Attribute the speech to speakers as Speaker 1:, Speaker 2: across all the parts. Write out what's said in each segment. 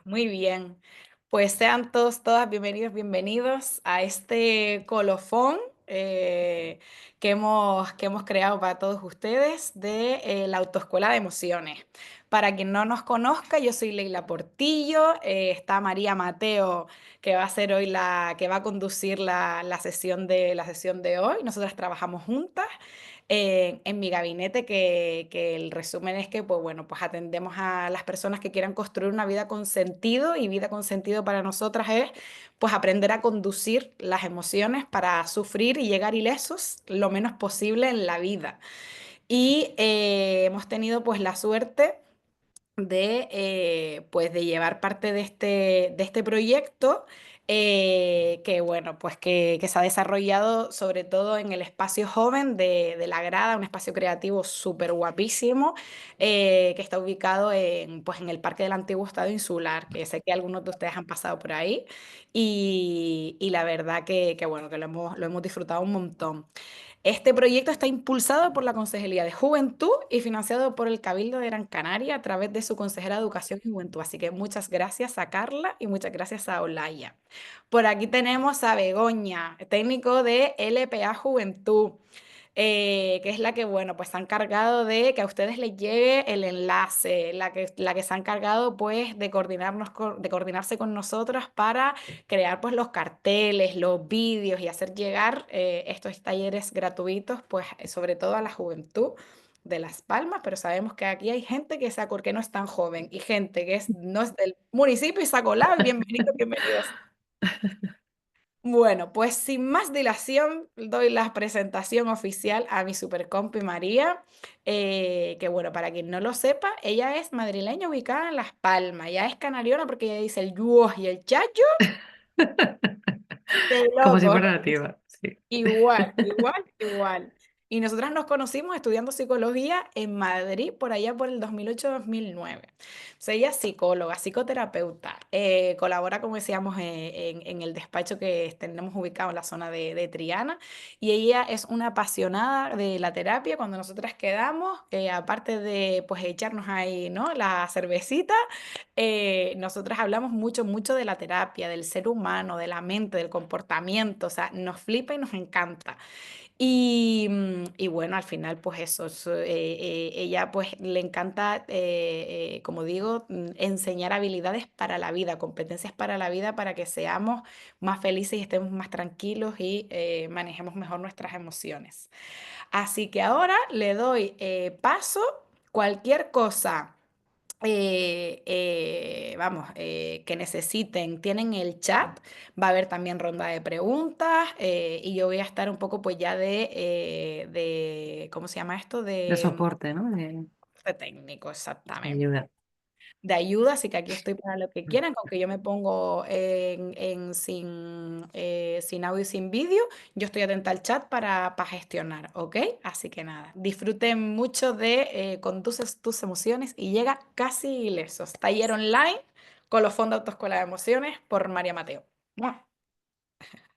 Speaker 1: Muy bien. Pues sean todos, todas bienvenidos, bienvenidos a este colofón que hemos creado para todos ustedes de la Autoescuela de Emociones. Para quien no nos conozca, yo soy Leila Portillo, está María Mateo, que va a ser hoy que va a conducir la sesión de hoy. Nosotras trabajamos juntas en mi gabinete, que el resumen es que, pues bueno, pues atendemos a las personas que quieran construir una vida con sentido, y vida con sentido para nosotras es pues aprender a conducir las emociones para sufrir y llegar ilesos lo menos posible en la vida. Y hemos tenido pues la suerte pues de llevar parte de este proyecto, que bueno, pues que se ha desarrollado sobre todo en el espacio joven de La Grada, un espacio creativo súper guapísimo, que está ubicado pues en el Parque del Antiguo Estado Insular, que sé que algunos de ustedes han pasado por ahí, y la verdad que bueno, que lo hemos disfrutado un montón. Este proyecto está impulsado por la Consejería de Juventud y financiado por el Cabildo de Gran Canaria a través de su consejera de Educación y Juventud. Así que muchas gracias a Carla y muchas gracias a Olaya. Por aquí tenemos a Begoña, técnico de LPA Juventud, que es la que, bueno, pues se ha encargado de que a ustedes les llegue el enlace, la que se ha encargado pues de coordinarse con nosotras para crear pues los carteles, los vídeos y hacer llegar estos talleres gratuitos pues sobre todo a la juventud de Las Palmas, pero sabemos que aquí hay gente que no es tan joven y gente no es del municipio y se ha colado. Y bienvenidos, bienvenidos. Bueno, pues sin más dilación, doy la presentación oficial a mi supercompi María, que bueno, para quien no lo sepa, ella es madrileña ubicada en Las Palmas, ya es canariona porque ella dice el yuos y el chacho de
Speaker 2: Como si
Speaker 1: locos.
Speaker 2: fuera nativa, sí.
Speaker 1: Igual, igual, igual. Y nosotras nos conocimos estudiando psicología en Madrid por allá por el 2008-2009. Soy ella es psicóloga, psicoterapeuta, colabora, como decíamos, en el despacho que tenemos ubicado en la zona de Triana, y ella es una apasionada de la terapia. Cuando nosotras quedamos, aparte de pues echarnos ahí, ¿no?, la cervecita, nosotras hablamos mucho, mucho de la terapia, del ser humano, de la mente, del comportamiento, o sea, nos flipa y nos encanta. Y bueno, al final, pues eso, ella pues le encanta, como digo, enseñar habilidades para la vida, competencias para la vida, para que seamos más felices y estemos más tranquilos y manejemos mejor nuestras emociones. Así que ahora le doy paso. Cualquier cosa, que necesiten, tienen el chat, va a haber también ronda de preguntas, y yo voy a estar un poco pues ya ¿cómo se llama esto?
Speaker 2: De
Speaker 1: De,
Speaker 2: soporte, ¿no?
Speaker 1: de técnico,
Speaker 2: De
Speaker 1: exactamente.
Speaker 2: ayuda.
Speaker 1: De ayuda, así que aquí estoy para lo que quieran, aunque yo me pongo sin audio y sin vídeo, yo estoy atenta al chat para gestionar, ¿ok? Así que nada, disfruten mucho de Conduces tus emociones y llega casi ilesos. Taller online con los fondos de Autoescuela de Emociones por María Mateo. ¡Mua!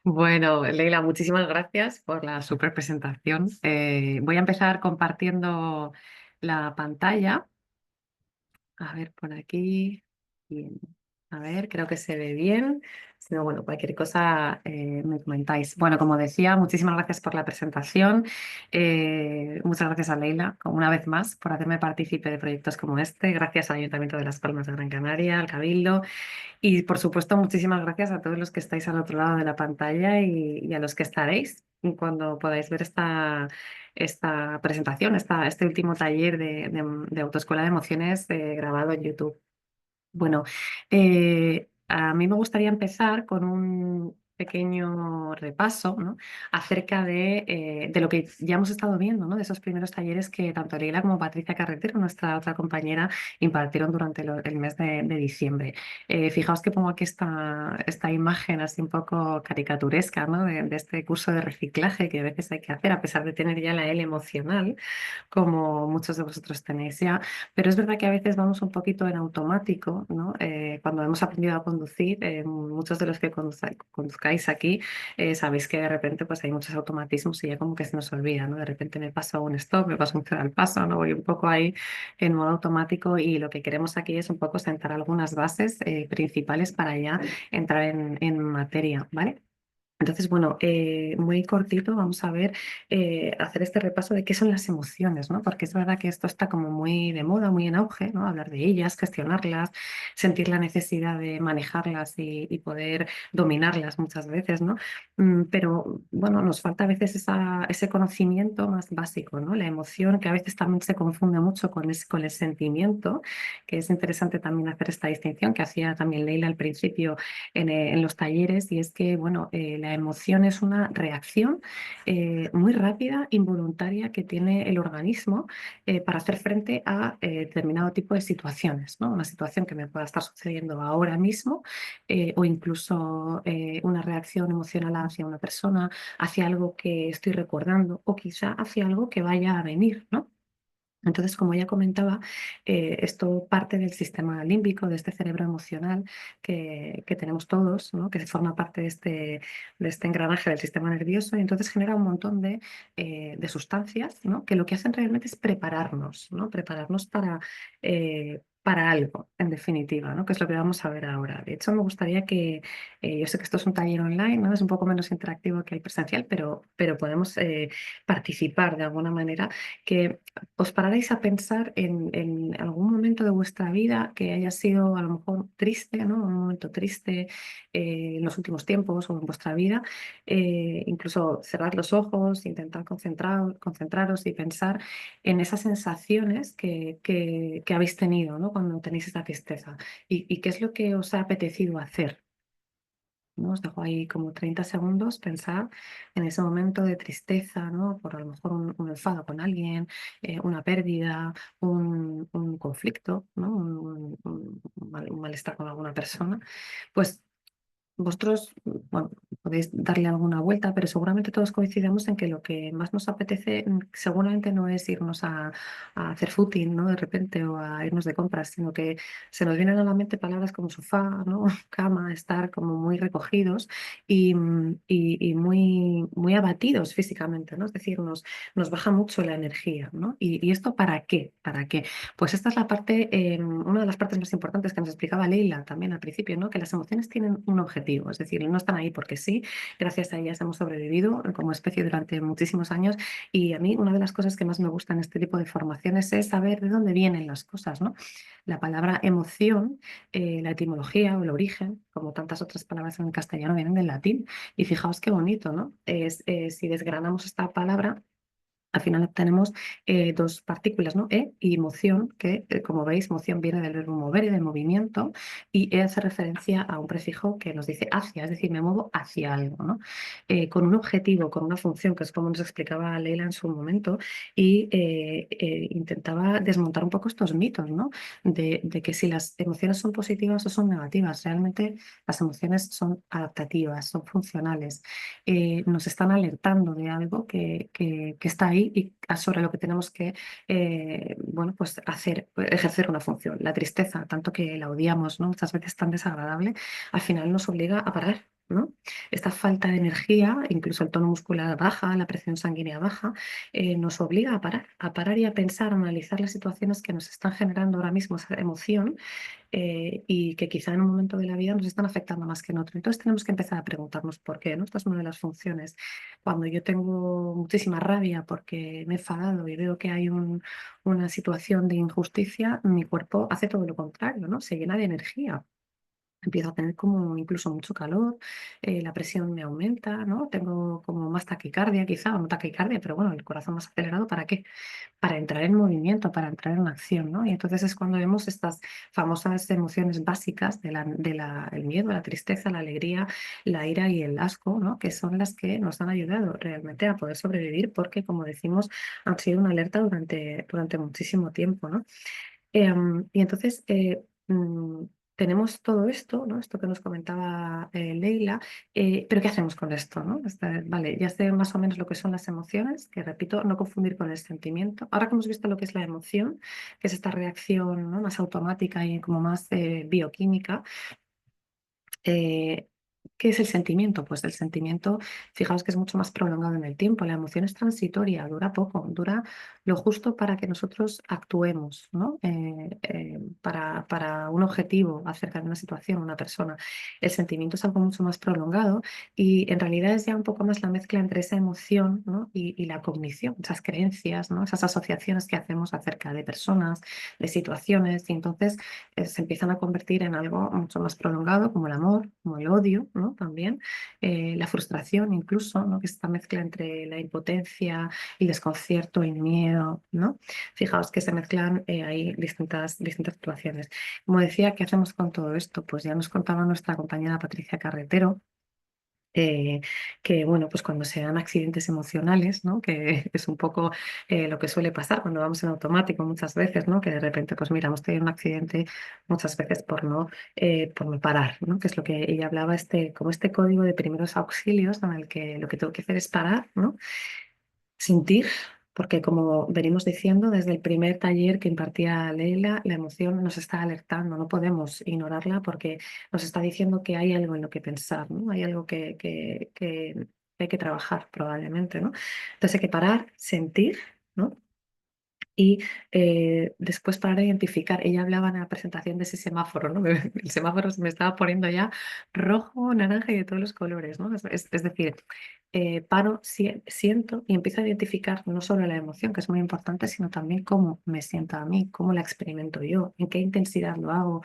Speaker 2: Bueno, Leila, muchísimas gracias por la super presentación. Voy a empezar compartiendo la pantalla. A ver, por aquí. Bien. A ver, creo que se ve bien. Si no, bueno, cualquier cosa me comentáis. Bueno, como decía, muchísimas gracias por la presentación. Muchas gracias a Leila, como una vez más, por hacerme partícipe de proyectos como este. Gracias al Ayuntamiento de Las Palmas de Gran Canaria, al Cabildo. Y por supuesto, muchísimas gracias a todos los que estáis al otro lado de la pantalla y a los que estaréis cuando podáis ver esta presentación, este último taller de autoescuela de emociones grabado en YouTube. Bueno, a mí me gustaría empezar con un pequeño repaso, ¿no?, acerca de lo que ya hemos estado viendo, ¿no?, de esos primeros talleres que tanto Leila como Patricia Carretero, nuestra otra compañera, impartieron durante el mes de diciembre. Fijaos que pongo aquí esta imagen así un poco caricaturesca, ¿no?, de este curso de reciclaje que a veces hay que hacer, a pesar de tener ya la L emocional, como muchos de vosotros tenéis ya. Pero es verdad que a veces vamos un poquito en automático, ¿no? Cuando hemos aprendido a conducir, muchos de los que conduzcáis conozcáis aquí, sabéis que de repente pues hay muchos automatismos y ya como que se nos olvida, ¿no? De repente me paso un stop, me paso un cero al paso, ¿no? Voy un poco ahí en modo automático y lo que queremos aquí es un poco sentar algunas bases principales para ya entrar en materia, ¿vale? Entonces, bueno, muy cortito vamos a ver, hacer este repaso de qué son las emociones, ¿no? Porque es verdad que esto está como muy de moda, muy en auge, ¿no? Hablar de ellas, gestionarlas, sentir la necesidad de manejarlas y poder dominarlas muchas veces, ¿no? Pero, bueno, nos falta a veces ese conocimiento más básico, ¿no? La emoción, que a veces también se confunde mucho con el sentimiento, que es interesante también hacer esta distinción que hacía también Leila al principio en los talleres, y es que, bueno, la emoción es una reacción muy rápida, involuntaria, que tiene el organismo para hacer frente a determinado tipo de situaciones, ¿no? Una situación que me pueda estar sucediendo ahora mismo o incluso una reacción emocional hacia una persona, hacia algo que estoy recordando o quizá hacia algo que vaya a venir, ¿no? Entonces, como ya comentaba, esto parte del sistema límbico, de este cerebro emocional que tenemos todos, ¿no? Que forma parte de este engranaje del sistema nervioso y entonces genera un montón de sustancias, ¿no? Que lo que hacen realmente es prepararnos, ¿no? Prepararnos para algo, en definitiva, ¿no? Que es lo que vamos a ver ahora. De hecho, me gustaría que, yo sé que esto es un taller online, ¿no? Es un poco menos interactivo que el presencial, pero podemos participar de alguna manera, que os pararéis a pensar en algún momento de vuestra vida que haya sido a lo mejor triste, ¿no? Un momento triste en los últimos tiempos o en vuestra vida. Incluso cerrar los ojos, intentar concentraros y pensar en esas sensaciones que habéis tenido, ¿no? Cuando tenéis esta tristeza y qué es lo que os ha apetecido hacer, ¿no? Os dejo ahí como 30 segundos pensar en ese momento de tristeza, ¿no? Por a lo mejor un enfado con alguien, una pérdida, un conflicto, ¿no? Un malestar con alguna persona. Pues vosotros, bueno, podéis darle alguna vuelta, pero seguramente todos coincidimos en que lo que más nos apetece seguramente no es irnos a hacer footing, ¿no? De repente o a irnos de compras, sino que se nos vienen a la mente palabras como sofá, ¿no? Cama, estar como muy recogidos y muy, muy abatidos físicamente, ¿no? Es decir, nos baja mucho la energía, ¿no? ¿Y esto para qué? ¿Para qué? Pues esta es la parte, una de las partes más importantes que nos explicaba Leila también al principio, ¿no? Que las emociones tienen un objetivo, es decir, no están ahí porque sí, gracias a ellas hemos sobrevivido como especie durante muchísimos años y a mí una de las cosas que más me gusta en este tipo de formaciones es saber de dónde vienen las cosas, ¿no? La palabra emoción, la etimología o el origen, como tantas otras palabras en castellano, vienen del latín y fijaos qué bonito, ¿no? Si desgranamos esta palabra, al final obtenemos dos partículas, ¿no? E y moción, que como veis, moción viene del verbo mover y del movimiento, y E hace referencia a un prefijo que nos dice hacia, es decir, me muevo hacia algo, ¿no? Con un objetivo, con una función, que es como nos explicaba Leila en su momento, y intentaba desmontar un poco estos mitos, ¿no? De que si las emociones son positivas o son negativas, realmente las emociones son adaptativas, son funcionales, nos están alertando de algo que está ahí y sobre lo que tenemos que bueno, pues hacer, ejercer una función. La tristeza, tanto que la odiamos, ¿no? Muchas veces tan desagradable, al final nos obliga a parar, ¿no? Esta falta de energía, incluso el tono muscular baja, la presión sanguínea baja, nos obliga a parar y a pensar, a analizar las situaciones que nos están generando ahora mismo esa emoción y que quizá en un momento de la vida nos están afectando más que en otro. Entonces tenemos que empezar a preguntarnos por qué, ¿no? Esta es una de las funciones. Cuando yo tengo muchísima rabia porque me he enfadado y veo que hay una situación de injusticia, mi cuerpo hace todo lo contrario, ¿no? Se llena de energía. Empiezo a tener como incluso mucho calor, la presión me aumenta, ¿no? Tengo como más taquicardia, quizá, o no taquicardia, pero bueno, el corazón más acelerado, ¿para qué? Para entrar en movimiento, para entrar en acción, ¿no? Y entonces es cuando vemos estas famosas emociones básicas el miedo, la tristeza, la alegría, la ira y el asco, ¿no? Que son las que nos han ayudado realmente a poder sobrevivir porque, como decimos, han sido una alerta durante muchísimo tiempo, ¿no? Y entonces tenemos todo esto, ¿no? Esto que nos comentaba Leila, pero ¿qué hacemos con esto, ¿no? Vale, ya sé más o menos lo que son las emociones, que repito, no confundir con el sentimiento. Ahora que hemos visto lo que es la emoción, que es esta reacción, ¿no? Más automática y como más bioquímica, ¿Qué es el sentimiento? Pues el sentimiento, fijaos que es mucho más prolongado en el tiempo. La emoción es transitoria, dura poco, dura lo justo para que nosotros actuemos, ¿no? Para un objetivo acerca de una situación, una persona. El sentimiento es algo mucho más prolongado y en realidad es ya un poco más la mezcla entre esa emoción, ¿no? y la cognición, esas creencias, ¿no? Esas asociaciones que hacemos acerca de personas, de situaciones y entonces se empiezan a convertir en algo mucho más prolongado, como el amor, como el odio, ¿no? También la frustración incluso, ¿no? Que es esta mezcla entre la impotencia, el desconcierto, el miedo, ¿no? Fijaos que se mezclan ahí distintas situaciones. Como decía, ¿qué hacemos con todo esto? Pues ya nos contaba nuestra compañera Patricia Carretero, eh, que bueno, pues cuando se dan accidentes emocionales, ¿no? Que es un poco lo que suele pasar cuando vamos en automático muchas veces, ¿no? Que de repente, pues mira, hemos tenido un accidente muchas veces por no parar, ¿no? Que es lo que ella hablaba, como este código de primeros auxilios en el que lo que tengo que hacer es parar, ¿no? Sentir, porque como venimos diciendo desde el primer taller que impartía Leila, la emoción nos está alertando, no podemos ignorarla porque nos está diciendo que hay algo en lo que pensar, ¿no? Hay algo que hay que trabajar probablemente, ¿no? Entonces hay que parar, sentir, ¿no? Y después para identificar, ella hablaba en la presentación de ese semáforo, ¿no? El semáforo se me estaba poniendo ya rojo, naranja y de todos los colores, ¿no? Es decir, paro, siento y empiezo a identificar no solo la emoción, que es muy importante, sino también cómo me siento a mí, cómo la experimento yo, en qué intensidad lo hago,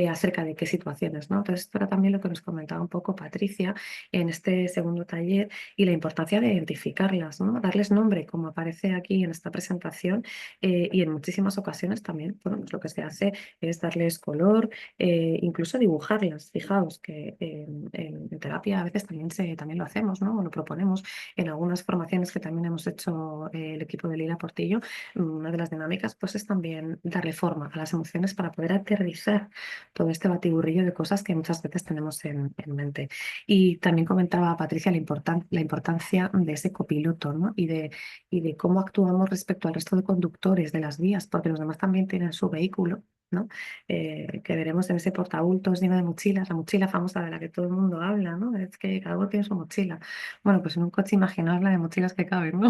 Speaker 2: acerca de qué situaciones, ¿no? Entonces, esto era también lo que nos comentaba un poco Patricia en este segundo taller y la importancia de identificarlas, ¿no? Darles nombre, como aparece aquí en esta presentación y en muchísimas ocasiones también, bueno, pues lo que se hace es darles color, incluso dibujarlas. Fijaos que en terapia a veces también lo hacemos, ¿no? O lo proponemos en algunas formaciones que también hemos hecho el equipo de Lila Portillo. Una de las dinámicas pues es también darle forma a las emociones para poder aterrizar todo este batiburrillo de cosas que muchas veces tenemos en mente. Y también comentaba Patricia la importancia de ese copiloto, ¿no? Y de cómo actuamos respecto al resto de conductores de las vías, porque los demás también tienen su vehículo, ¿no? Que veremos en ese portabultos lleno de mochilas, la mochila famosa de la que todo el mundo habla, ¿no? Es que cada uno tiene su mochila. Bueno, pues en un coche imaginaos la de mochilas que caben, ¿no?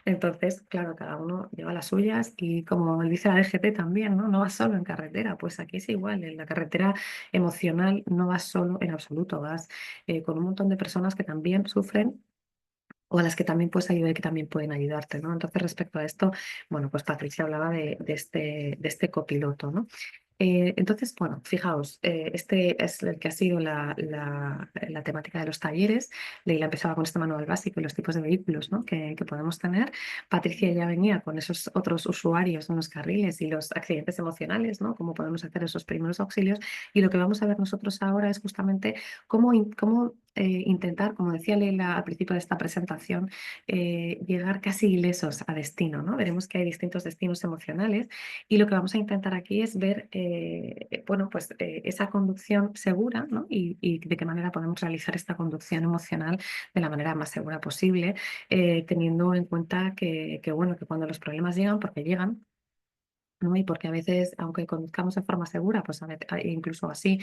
Speaker 2: Entonces, claro, cada uno lleva las suyas y como dice la DGT también, ¿no? No vas solo en carretera, pues aquí es igual, en la carretera emocional no vas solo en absoluto, vas con un montón de personas que también sufren o a las que también puedes ayudar y que también pueden ayudarte, ¿no? Entonces, respecto a esto, bueno, pues Patricia hablaba de este copiloto, ¿no? Entonces, bueno, fijaos, este es el que ha sido la temática de los talleres. Leila empezaba con este manual básico y los tipos de vehículos, ¿no? que podemos tener. Patricia ya venía con esos otros usuarios en los carriles y los accidentes emocionales, ¿no? Cómo podemos hacer esos primeros auxilios. Y lo que vamos a ver nosotros ahora es justamente cómo intentar, como decía Leila al principio de esta presentación, llegar casi ilesos a destino, ¿no? Veremos que hay distintos destinos emocionales y lo que vamos a intentar aquí es ver, bueno, pues esa conducción segura, ¿no? Y de qué manera podemos realizar esta conducción emocional de la manera más segura posible, teniendo en cuenta bueno, que cuando los problemas llegan, porque llegan, ¿no? Y porque a veces, aunque conduzcamos de forma segura, pues incluso así,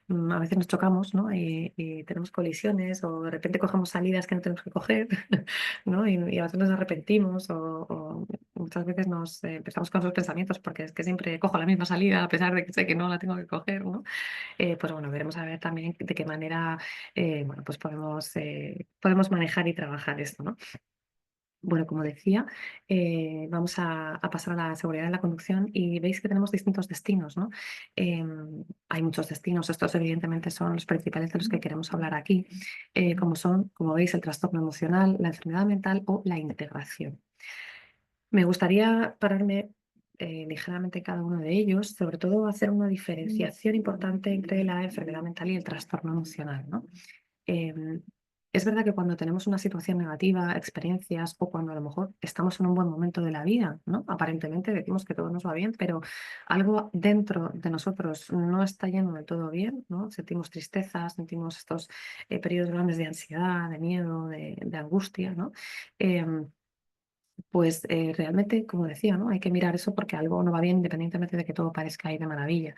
Speaker 2: a veces nos chocamos, ¿no? Y tenemos colisiones o de repente cogemos salidas que no tenemos que coger, ¿no? Y a veces nos arrepentimos o muchas veces nos empezamos con esos pensamientos porque es que siempre cojo la misma salida a pesar de que sé que no la tengo que coger, ¿no? Pues bueno, veremos a ver también de qué manera, bueno, pues podemos manejar y trabajar esto, ¿no? Bueno, como decía, vamos a pasar a la seguridad de la conducción y veis que tenemos distintos destinos, ¿no? Hay muchos destinos, estos evidentemente son los principales de los que queremos hablar aquí, como son, como veis, el trastorno emocional, la enfermedad mental o la integración. Me gustaría pararme ligeramente en cada uno de ellos, sobre todo hacer una diferenciación importante entre la enfermedad mental y el trastorno emocional, ¿no? Em, es verdad que cuando tenemos una situación negativa, experiencias o cuando a lo mejor estamos en un buen momento de la vida, ¿no? Aparentemente decimos que todo nos va bien, pero algo dentro de nosotros no está yendo del todo bien, ¿no? Sentimos tristeza, sentimos estos periodos grandes de ansiedad, de miedo, de angustia, ¿no? Em, pues realmente, como decía, ¿no? Hay que mirar eso porque algo no va bien independientemente de que todo parezca ir de maravilla.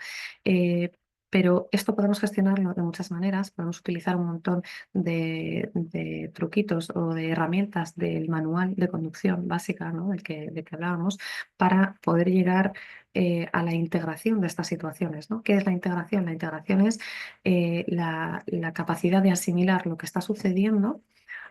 Speaker 2: Pero esto podemos gestionarlo de muchas maneras, podemos utilizar un montón de truquitos o de herramientas del manual de conducción básica, ¿no? del que hablábamos, para poder llegar a la integración de estas situaciones, ¿no? ¿Qué es la integración? La integración es la capacidad de asimilar lo que está sucediendo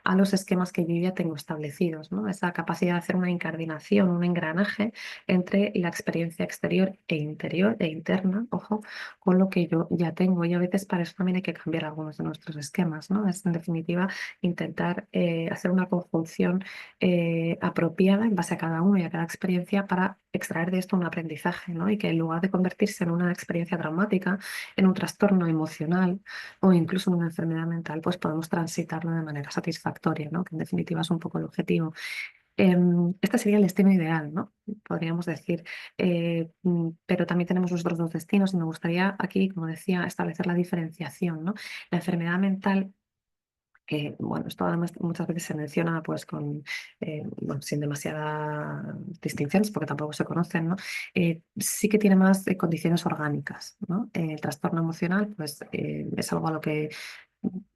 Speaker 2: a los esquemas que yo ya tengo establecidos, ¿no? Esa capacidad de hacer una incardinación, un engranaje entre la experiencia exterior e interior e interna, ojo, con lo que yo ya tengo. Y a veces para eso también hay que cambiar algunos de nuestros esquemas, ¿no? Es en definitiva intentar hacer una conjunción apropiada en base a cada uno y a cada experiencia para extraer de esto un aprendizaje, ¿no? Y que en lugar de convertirse en una experiencia traumática, en un trastorno emocional o incluso en una enfermedad mental, pues podemos transitarlo de manera satisfactoria, ¿no? Que en definitiva es un poco el objetivo. Este sería el destino ideal, ¿no? Podríamos decir. Pero también tenemos los otros dos destinos y me gustaría aquí, como decía, establecer la diferenciación, ¿no? La enfermedad mental, que bueno, esto además muchas veces se menciona pues bueno, sin demasiadas distinciones porque tampoco se conocen, ¿no? Sí que tiene más condiciones orgánicas, ¿no? El trastorno emocional pues es algo a lo que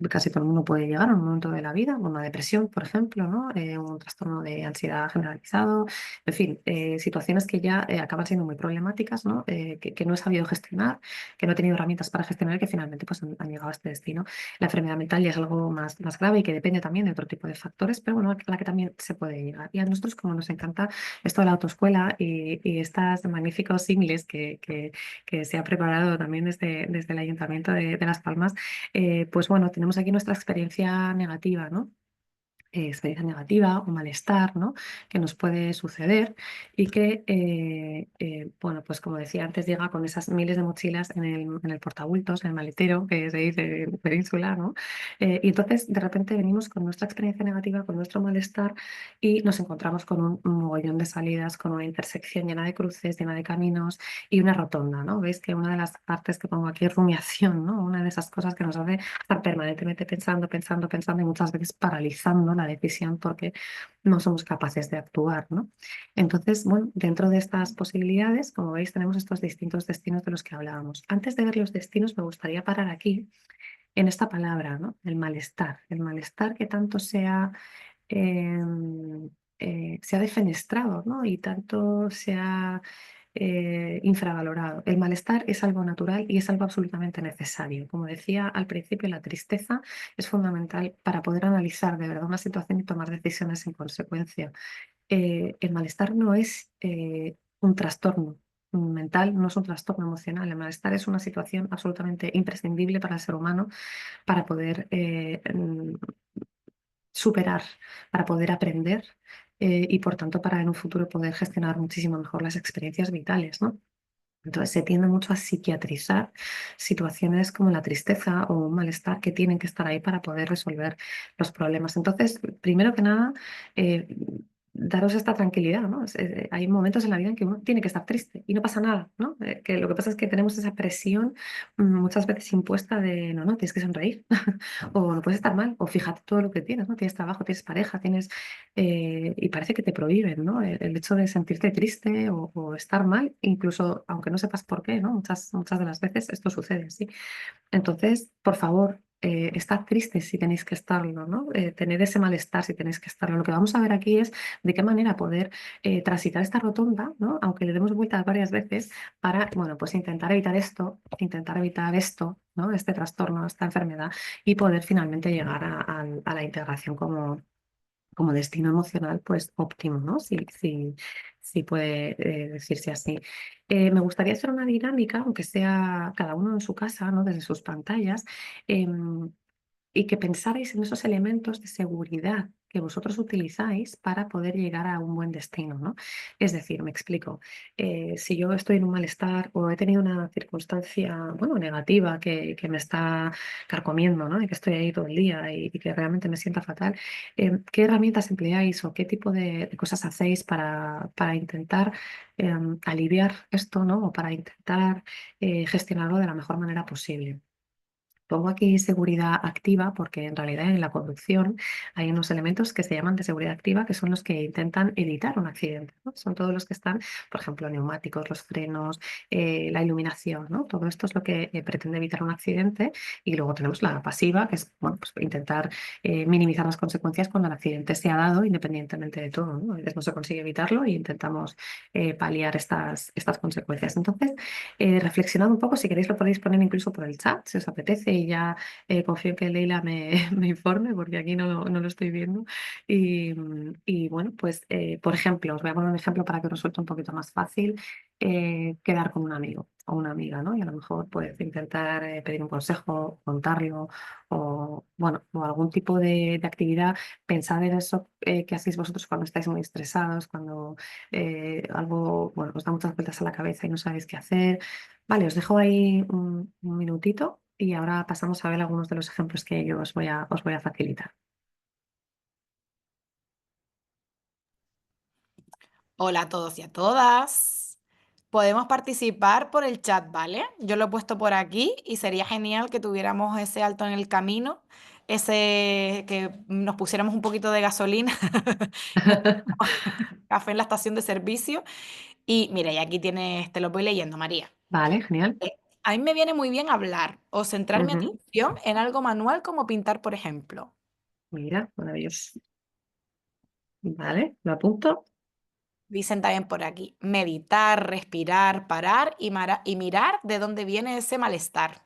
Speaker 2: casi todo el mundo puede llegar en un momento de la vida, una depresión, por ejemplo, ¿no? Un trastorno de ansiedad generalizado, en fin, situaciones que ya acaban siendo muy problemáticas, ¿no? Que no he sabido gestionar, que no he tenido herramientas para gestionar y que finalmente pues, han llegado a este destino. La enfermedad mental ya es algo más grave y que depende también de otro tipo de factores, pero bueno, a la que también se puede llegar. Y a nosotros, como nos encanta esto de la autoescuela y estas magníficos singles que se ha preparado también desde el Ayuntamiento de Las Palmas, pues bueno, tenemos aquí nuestra experiencia negativa, ¿no? Experiencia negativa o malestar, ¿no? Que nos puede suceder y que, bueno, pues como decía antes, llega con esas miles de mochilas en el portabultos, en el maletero, que se dice en península, ¿no? Y entonces, de repente, venimos con nuestra experiencia negativa, con nuestro malestar y nos encontramos con un mogollón de salidas, con una intersección llena de cruces, llena de caminos y una rotonda, ¿no? Veis que una de las partes que pongo aquí es rumiación, ¿no? Una de esas cosas que nos hace estar permanentemente pensando, pensando, pensando y muchas veces paralizando la decisión porque no somos capaces de actuar, ¿no? Entonces, bueno, dentro de estas posibilidades, como veis, tenemos estos distintos destinos de los que hablábamos. Antes de ver los destinos, me gustaría parar aquí en esta palabra, ¿no? El malestar que tanto se ha defenestrado, ¿no? Y tanto se ha infravalorado. El malestar es algo natural y es algo absolutamente necesario. Como decía al principio, la tristeza es fundamental para poder analizar de verdad una situación y tomar decisiones en consecuencia. El malestar no es un trastorno mental, no es un trastorno emocional. El malestar es una situación absolutamente imprescindible para el ser humano para poder superar, para poder aprender y por tanto para en un futuro poder gestionar muchísimo mejor las experiencias vitales, ¿no? Entonces se tiende mucho a psiquiatrizar situaciones como la tristeza o un malestar que tienen que estar ahí para poder resolver los problemas. Entonces, primero que nada, eh, daros esta tranquilidad, ¿no? Hay momentos en la vida en que uno tiene que estar triste y no pasa nada, ¿no? Que lo que pasa es que tenemos esa presión muchas veces impuesta de, no, no, tienes que sonreír o no puedes estar mal o fíjate todo lo que tienes, ¿no? Tienes trabajo, tienes pareja, y parece que te prohíben, ¿no? El hecho de sentirte triste o estar mal, incluso aunque no sepas por qué, ¿no? Muchas de las veces esto sucede, sí. Entonces, por favor, estad tristes si tenéis que estarlo, ¿no? Tener ese malestar si tenéis que estarlo. Lo que vamos a ver aquí es de qué manera poder transitar esta rotonda, ¿no? Aunque le demos vueltas varias veces para, bueno, pues intentar evitar esto, ¿no? Este trastorno, esta enfermedad y poder finalmente llegar a la integración como destino emocional, pues óptimo, ¿no? Si puede decirse así. Me gustaría hacer una dinámica, aunque sea cada uno en su casa, ¿no? Desde sus pantallas, em, y que pensarais en esos elementos de seguridad que vosotros utilizáis para poder llegar a un buen destino, ¿no? Es decir, me explico, si yo estoy en un malestar o he tenido una circunstancia, bueno, negativa que me está carcomiendo, ¿no? Y que estoy ahí todo el día y que realmente me sienta fatal, ¿qué herramientas empleáis o qué tipo de cosas hacéis para intentar aliviar esto, ¿no? O para intentar gestionarlo de la mejor manera posible? pongo aquí seguridad activa porque en realidad en la conducción hay unos elementos que se llaman de seguridad activa que son los que intentan evitar un accidente, ¿no? Son todos los que están, por ejemplo, neumáticos, los frenos, la iluminación, ¿no? Todo esto es lo que pretende evitar un accidente y luego tenemos la pasiva, que es bueno, pues intentar minimizar las consecuencias cuando el accidente se ha dado independientemente de todo, ¿no? A veces no se consigue evitarlo y intentamos paliar estas consecuencias. Entonces, reflexionad un poco, si queréis lo podéis poner incluso por el chat, si os apetece, y ya confío en que Leila me informe, porque aquí no lo estoy viendo. Y bueno, pues por ejemplo, os voy a poner un ejemplo para que os resulte un poquito más fácil quedar con un amigo o una amiga, ¿no? Y a lo mejor pues intentar pedir un consejo, contarlo, o bueno, o algún tipo de actividad. Pensad en eso que hacéis vosotros cuando estáis muy estresados, cuando algo, bueno, os da muchas vueltas a la cabeza y no sabéis qué hacer. Vale, os dejo ahí un minutito y ahora pasamos a ver algunos de los ejemplos que yo os voy a facilitar.
Speaker 1: Hola a todos y a todas. Podemos participar por el chat, ¿vale? Yo lo he puesto por aquí y sería genial que tuviéramos ese alto en el camino, ese que nos pusiéramos un poquito de gasolina, nos pusiéramos café en la estación de servicio. Y mira, y aquí tienes, te lo voy leyendo, María.
Speaker 2: Vale, genial.
Speaker 1: A mí me viene muy bien hablar o centrar mi
Speaker 2: Ujú.
Speaker 1: atención en algo manual como pintar, por ejemplo.
Speaker 2: Mira, maravilloso. Vale, lo apunto.
Speaker 1: Dicen también por aquí, meditar, respirar, parar y mirar de dónde viene ese malestar.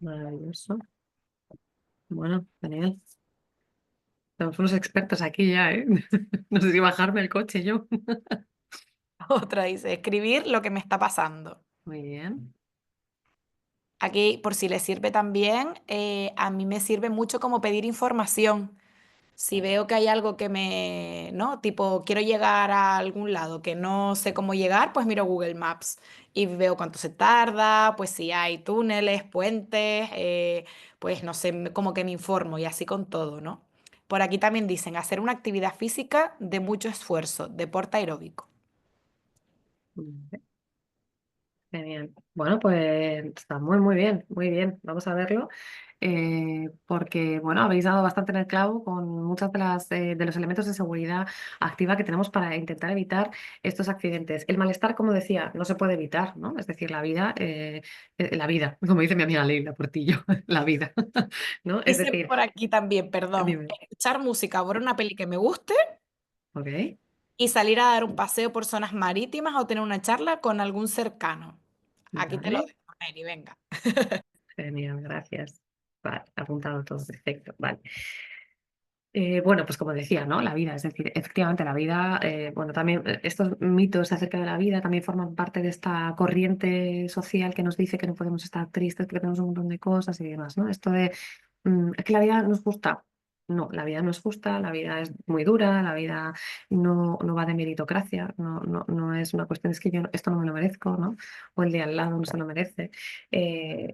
Speaker 2: Maravilloso. Bueno, genial. Somos unos expertos aquí ya, ¿eh? No sé si bajarme el coche yo.
Speaker 1: Otra dice, escribir lo que me está pasando.
Speaker 2: Muy bien.
Speaker 1: Aquí, por si les sirve también, a mí me sirve mucho como pedir información. Si veo que hay algo que me, ¿no? Tipo, quiero llegar a algún lado que no sé cómo llegar, pues miro Google Maps y veo cuánto se tarda, pues si hay túneles, puentes, pues no sé, como que me informo y así con todo, ¿no? Por aquí también dicen hacer una actividad física de mucho esfuerzo, deporte aeróbico.
Speaker 2: Vale, genial. Bueno, pues está muy, muy bien, muy bien. Vamos a verlo. Porque, bueno, habéis dado bastante en el clavo con muchas de los elementos de seguridad activa que tenemos para intentar evitar estos accidentes. El malestar, como decía, no se puede evitar, ¿no? Es decir, la vida, como dice mi amiga Leila Portillo, la vida, ¿no? Es
Speaker 1: Dice
Speaker 2: decir,
Speaker 1: por aquí también, perdón,
Speaker 2: dime,
Speaker 1: escuchar música por una peli que me guste
Speaker 2: ok,
Speaker 1: y salir a dar un paseo por zonas marítimas o tener una charla con algún cercano. Aquí te lo
Speaker 2: vale,
Speaker 1: dejo, Mary, venga.
Speaker 2: genial, gracias. Vale, apuntado todo, perfecto, vale. Bueno, pues como decía, ¿no? La vida, es decir, efectivamente la vida, bueno, también estos mitos acerca de la vida también forman parte de esta corriente social que nos dice que no podemos estar tristes porque tenemos un montón de cosas y demás, ¿no? Esto de, es que la vida nos gusta. No, la vida no es justa, la vida es muy dura, la vida no va de meritocracia, no es una cuestión, es que yo esto no me lo merezco, ¿no? O el de al lado no se lo merece.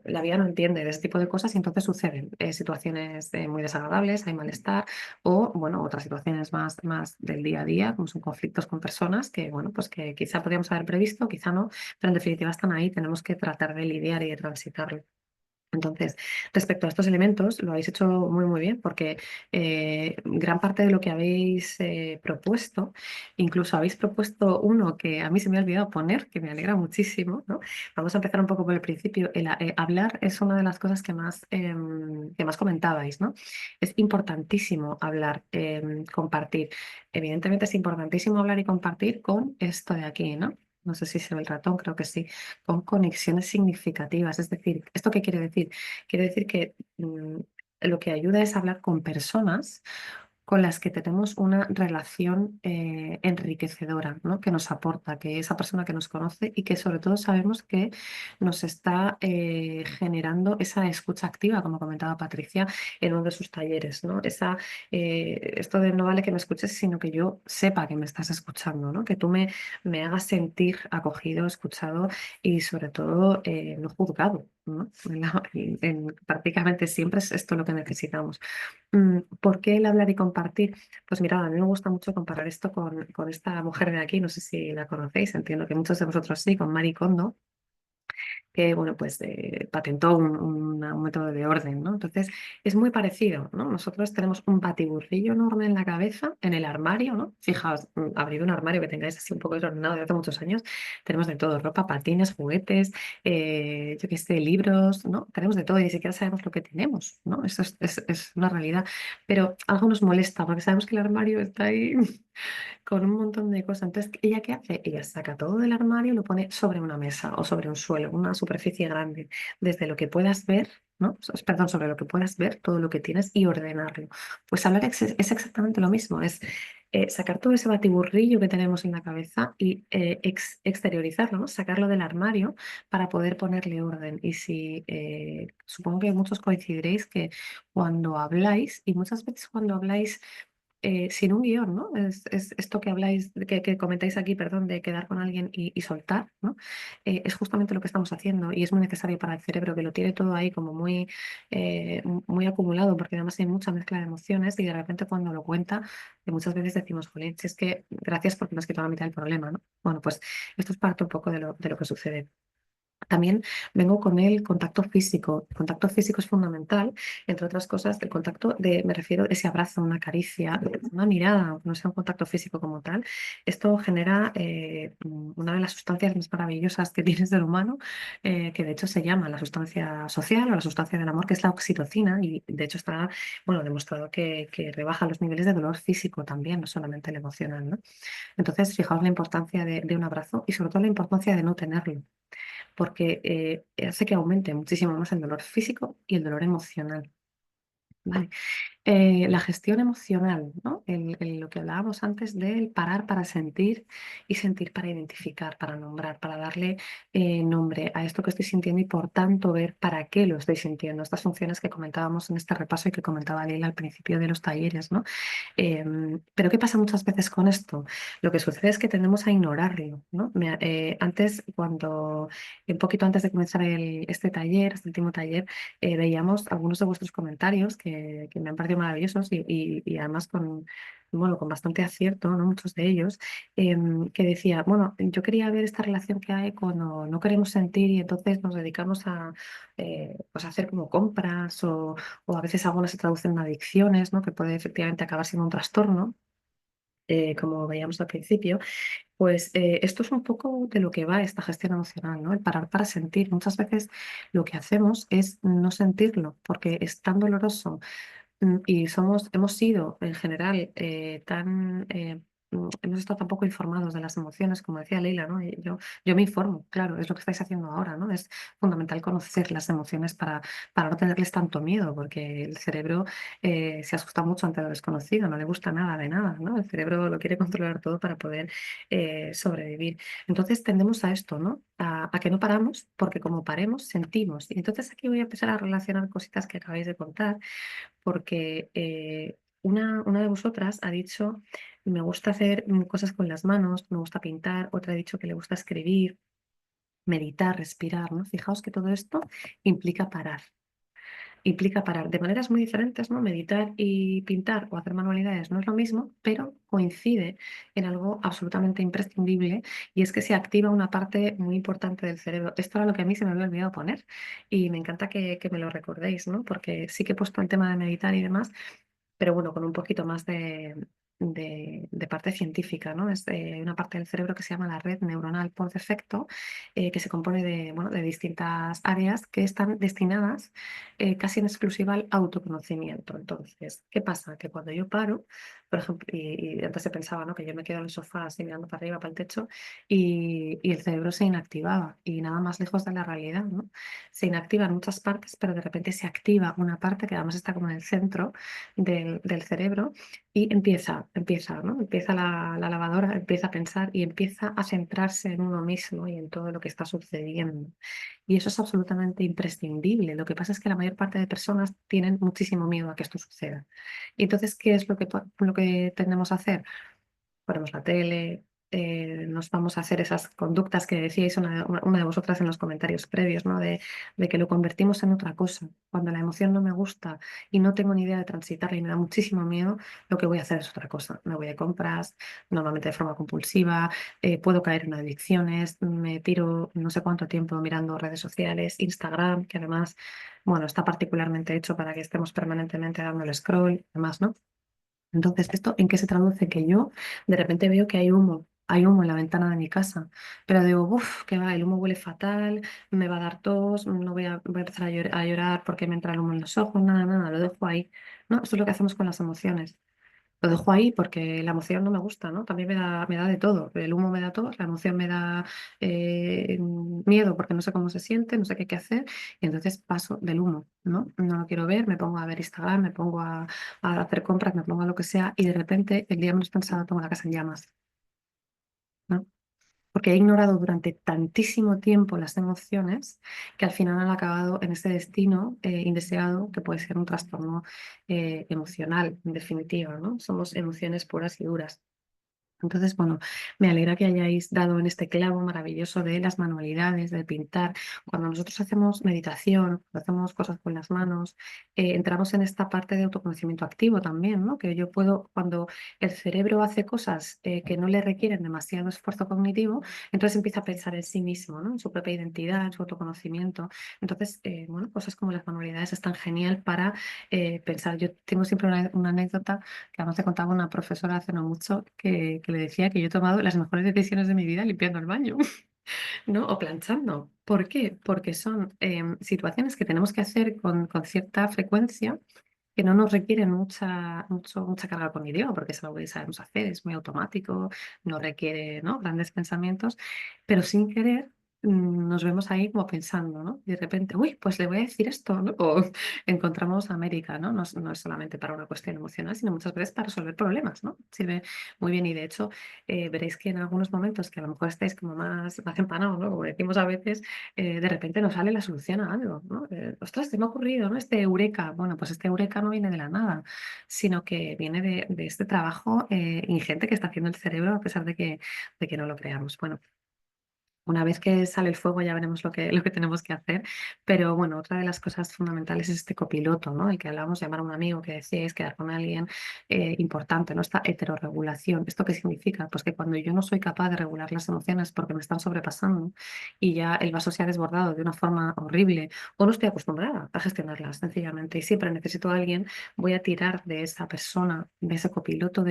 Speaker 2: La vida no entiende de ese tipo de cosas y entonces suceden situaciones muy desagradables, hay malestar o, bueno, otras situaciones más del día a día, como son conflictos con personas que, bueno, pues que quizá podríamos haber previsto, quizá no, pero en definitiva están ahí, tenemos que tratar de lidiar y de transitarlo. Entonces, respecto a estos elementos, lo habéis hecho muy, muy bien, porque gran parte de lo que habéis propuesto, incluso habéis propuesto uno que a mí se me ha olvidado poner, que me alegra muchísimo, ¿no? Vamos a empezar un poco por el principio. Hablar es una de las cosas que más comentabais, ¿no? Es importantísimo hablar, compartir. Evidentemente es importantísimo hablar y compartir con esto de aquí, ¿no? No sé si se ve el ratón, creo que sí, con conexiones significativas. Es decir, ¿esto qué quiere decir? Quiere decir que lo que ayuda es hablar con personas con las que tenemos una relación enriquecedora, ¿no? Que nos aporta, que esa persona que nos conoce y que sobre todo sabemos que nos está generando esa escucha activa, como comentaba Patricia en uno de sus talleres, ¿no? Esto de no vale que me escuches, sino que yo sepa que me estás escuchando, ¿no? Que tú me hagas sentir acogido, escuchado y sobre todo no juzgado, ¿no? Prácticamente siempre es esto lo que necesitamos. ¿Por qué el hablar y compartir? Pues mirad, a mí me gusta mucho comparar esto con esta mujer de aquí, no sé si la conocéis, entiendo que muchos de vosotros sí, con Marie Kondo. que bueno, pues patentó un método de orden, ¿no? Entonces, es muy parecido, ¿no? Nosotros tenemos un batiburrillo enorme en la cabeza, en el armario, ¿no? Fijaos, abrir un armario que tengáis así un poco desordenado de hace muchos años, tenemos de todo, ropa, patines, juguetes, yo qué sé, libros, ¿no? Tenemos de todo y ni siquiera sabemos lo que tenemos, ¿no? Eso es una realidad. Pero algo nos molesta porque sabemos que el armario está ahí con un montón de cosas. Entonces, ¿ella qué hace? Ella saca todo del armario y lo pone sobre una mesa o sobre un suelo, una superficie grande, desde lo que puedas ver, ¿no? Perdón, sobre lo que puedas ver, todo lo que tienes y ordenarlo. Pues hablar es exactamente lo mismo, es sacar todo ese batiburrillo que tenemos en la cabeza y exteriorizarlo, ¿no? Sacarlo del armario para poder ponerle orden. Y si supongo que muchos coincidiréis que cuando habláis, y muchas veces cuando habláis sin un guión, ¿no? Es esto que habláis, que comentáis aquí, perdón, de quedar con alguien y soltar, ¿no? Es justamente lo que estamos haciendo y es muy necesario para el cerebro que lo tiene todo ahí como muy, muy acumulado, porque además hay mucha mezcla de emociones y de repente cuando lo cuenta, muchas veces decimos, jolín, si es que gracias porque me has quitado la mitad del problema, ¿no? Bueno, pues esto es parte un poco de lo que sucede. También vengo con el contacto físico. El contacto físico es fundamental, entre otras cosas, el contacto me refiero a ese abrazo, una caricia, una mirada, aunque no sea un contacto físico como tal. Esto genera una de las sustancias más maravillosas que tiene el ser humano, que de hecho se llama la sustancia social o la sustancia del amor, que es la oxitocina, y de hecho está, bueno, demostrado que rebaja los niveles de dolor físico también, no solamente el emocional, ¿no? Entonces, fijaos la importancia de un abrazo y sobre todo la importancia de no tenerlo porque hace que aumente muchísimo más el dolor físico y el dolor emocional. ¿Vale? La gestión emocional, ¿no? Lo que hablábamos antes del parar para sentir y sentir para identificar, para nombrar, para darle nombre a esto que estoy sintiendo y por tanto ver para qué lo estoy sintiendo. Estas funciones que comentábamos en este repaso y que comentaba Leila al principio de los talleres, ¿no? Pero ¿qué pasa muchas veces con esto? Lo que sucede es que tendemos a ignorarlo, ¿no? Antes, un poquito antes de comenzar este taller, este último taller, veíamos algunos de vuestros comentarios que me han parecido maravillosos y además bueno, con bastante acierto, ¿no? Muchos de ellos, que decía, bueno, yo quería ver esta relación que hay cuando no queremos sentir y entonces nos dedicamos pues a hacer como compras o a veces algunas se traducen en adicciones, ¿no? Que puede efectivamente acabar siendo un trastorno, como veíamos al principio. Pues esto es un poco de lo que va esta gestión emocional, ¿no? El parar para sentir. Muchas veces lo que hacemos es no sentirlo porque es tan doloroso y hemos sido en general hemos estado tan poco informados de las emociones, como decía Leila, ¿no? Y yo me informo, claro, es lo que estáis haciendo ahora, ¿no? Es fundamental conocer las emociones para no tenerles tanto miedo, porque el cerebro se asusta mucho ante lo desconocido, no le gusta nada de nada, ¿no? El cerebro lo quiere controlar todo para poder sobrevivir. Entonces tendemos a esto, ¿no? A que no paramos, porque como paremos, sentimos. Y entonces aquí voy a empezar a relacionar cositas que acabáis de contar porque una de vosotras ha dicho, me gusta hacer cosas con las manos, me gusta pintar, otra ha dicho que le gusta escribir, meditar, respirar, ¿no? Fijaos que todo esto implica parar. Implica parar de maneras muy diferentes, ¿no? Meditar y pintar o hacer manualidades no es lo mismo, pero coincide en algo absolutamente imprescindible y es que se activa una parte muy importante del cerebro. Esto era lo que a mí se me había olvidado poner y me encanta que me lo recordéis, ¿no? Porque sí que he puesto el tema de meditar y demás, pero bueno, con un poquito más de parte científica, ¿no? Es una parte del cerebro que se llama la red neuronal por defecto, que se compone bueno, de distintas áreas que están destinadas casi en exclusiva al autoconocimiento. Entonces, ¿qué pasa? Que cuando yo paro, por ejemplo, y antes se pensaba, ¿no? Que yo me quedo en el sofá así mirando para arriba, para el techo, y el cerebro se inactivaba, y nada más lejos de la realidad, ¿no? Se inactivan muchas partes, pero de repente se activa una parte que además está como en el centro del cerebro y empieza, ¿no? Empieza la lavadora, empieza a pensar y empieza a centrarse en uno mismo y en todo lo que está sucediendo. Y eso es absolutamente imprescindible. Lo que pasa es que la mayor parte de personas tienen muchísimo miedo a que esto suceda. Y entonces, ¿qué es lo que tendemos a hacer? Ponemos la tele, nos vamos a hacer esas conductas que decíais una de vosotras en los comentarios previos, ¿no? De que lo convertimos en otra cosa. Cuando la emoción no me gusta y no tengo ni idea de transitarla y me da muchísimo miedo, lo que voy a hacer es otra cosa. Me voy de compras, normalmente de forma compulsiva, puedo caer en adicciones, me tiro no sé cuánto tiempo mirando redes sociales, Instagram, que además, bueno, está particularmente hecho para que estemos permanentemente dando el scroll y demás, ¿no? Entonces, ¿esto en qué se traduce? Que yo de repente veo que hay humo en la ventana de mi casa, pero digo, uff, que va, el humo huele fatal, me va a dar tos, no voy a empezar a llorar porque me entra el humo en los ojos, nada, nada, lo dejo ahí. ¿No? Esto es lo que hacemos con las emociones. Lo dejo ahí porque la emoción no me gusta, ¿no? También me da de todo. El humo me da todo, la emoción me da miedo porque no sé cómo se siente, no sé qué hay que hacer, y entonces paso del humo, ¿no? No lo quiero ver, me pongo a ver Instagram, me pongo a hacer compras, me pongo a lo que sea, y de repente el día menos pensado tengo la casa en llamas, ¿no? Porque he ignorado durante tantísimo tiempo las emociones que al final han acabado en ese destino indeseado que puede ser un trastorno emocional, en definitiva, ¿no? Somos emociones puras y duras. Entonces, bueno, me alegra que hayáis dado en este clavo maravilloso de las manualidades, de pintar. Cuando nosotros hacemos meditación, cuando hacemos cosas con las manos, entramos en esta parte de autoconocimiento activo también, ¿no? Que yo puedo, cuando el cerebro hace cosas que no le requieren demasiado esfuerzo cognitivo, entonces empieza a pensar en sí mismo, ¿no? En su propia identidad, en su autoconocimiento. Entonces, bueno, cosas como las manualidades están genial para pensar. Yo tengo siempre una anécdota que además te contaba una profesora hace no mucho que le decía que yo he tomado las mejores decisiones de mi vida limpiando el baño, ¿no? O planchando. ¿Por qué? Porque son situaciones que tenemos que hacer con cierta frecuencia que no nos requieren mucha carga cognitiva, porque es algo que sabemos hacer, es muy automático, no requiere, ¿no? Grandes pensamientos, pero sin querer nos vemos ahí como pensando, ¿no? Y de repente, uy, pues le voy a decir esto, ¿no? O encontramos América, ¿no? No es solamente para una cuestión emocional, sino muchas veces para resolver problemas, ¿no? Sirve muy bien y de hecho veréis que en algunos momentos que a lo mejor estáis como más empanados, ¿no? Como decimos a veces, de repente nos sale la solución a algo, ¿no? Ostras, se me ha ocurrido, ¿no? Este eureka. Bueno, pues este eureka no viene de la nada, sino que viene de este trabajo ingente que está haciendo el cerebro a pesar de que no lo creamos. Bueno, una vez que sale el fuego ya veremos lo que tenemos que hacer. Pero bueno, otra de las cosas fundamentales es este copiloto, ¿no? El que hablábamos, llamar a un amigo que decíais, quedar con alguien importante, ¿no? Esta heterorregulación. ¿Esto qué significa? Pues que cuando yo no soy capaz de regular las emociones porque me están sobrepasando y ya el vaso se ha desbordado de una forma horrible o no estoy acostumbrada a gestionarlas sencillamente y siempre necesito a alguien, voy a tirar de esa persona, de ese copiloto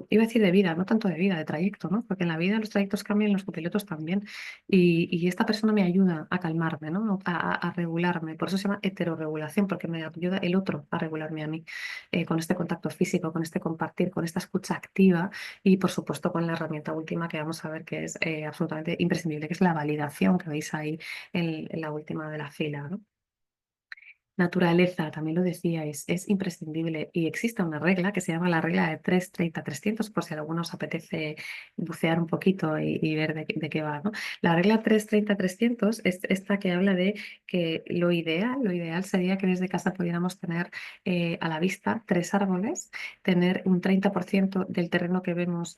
Speaker 2: iba a decir de vida, no tanto de vida, de trayecto, ¿no? Porque en la vida los trayectos cambian, los copilotos también. Y esta persona me ayuda a calmarme, ¿no? A regularme. Por eso se llama heterorregulación, porque me ayuda el otro a regularme a mí, con este contacto físico, con este compartir, con esta escucha activa y, por supuesto, con la herramienta última que vamos a ver que es absolutamente imprescindible, que es la validación que veis ahí en la última de la fila, ¿no? Naturaleza, también lo decíais, es imprescindible y existe una regla que se llama la regla de 3-30-300 por si a alguno os apetece bucear un poquito y ver de qué va, ¿no? La regla 3-30-300 es esta que habla de que lo ideal sería que desde casa pudiéramos tener a la vista 3 árboles, tener un 30% del terreno que vemos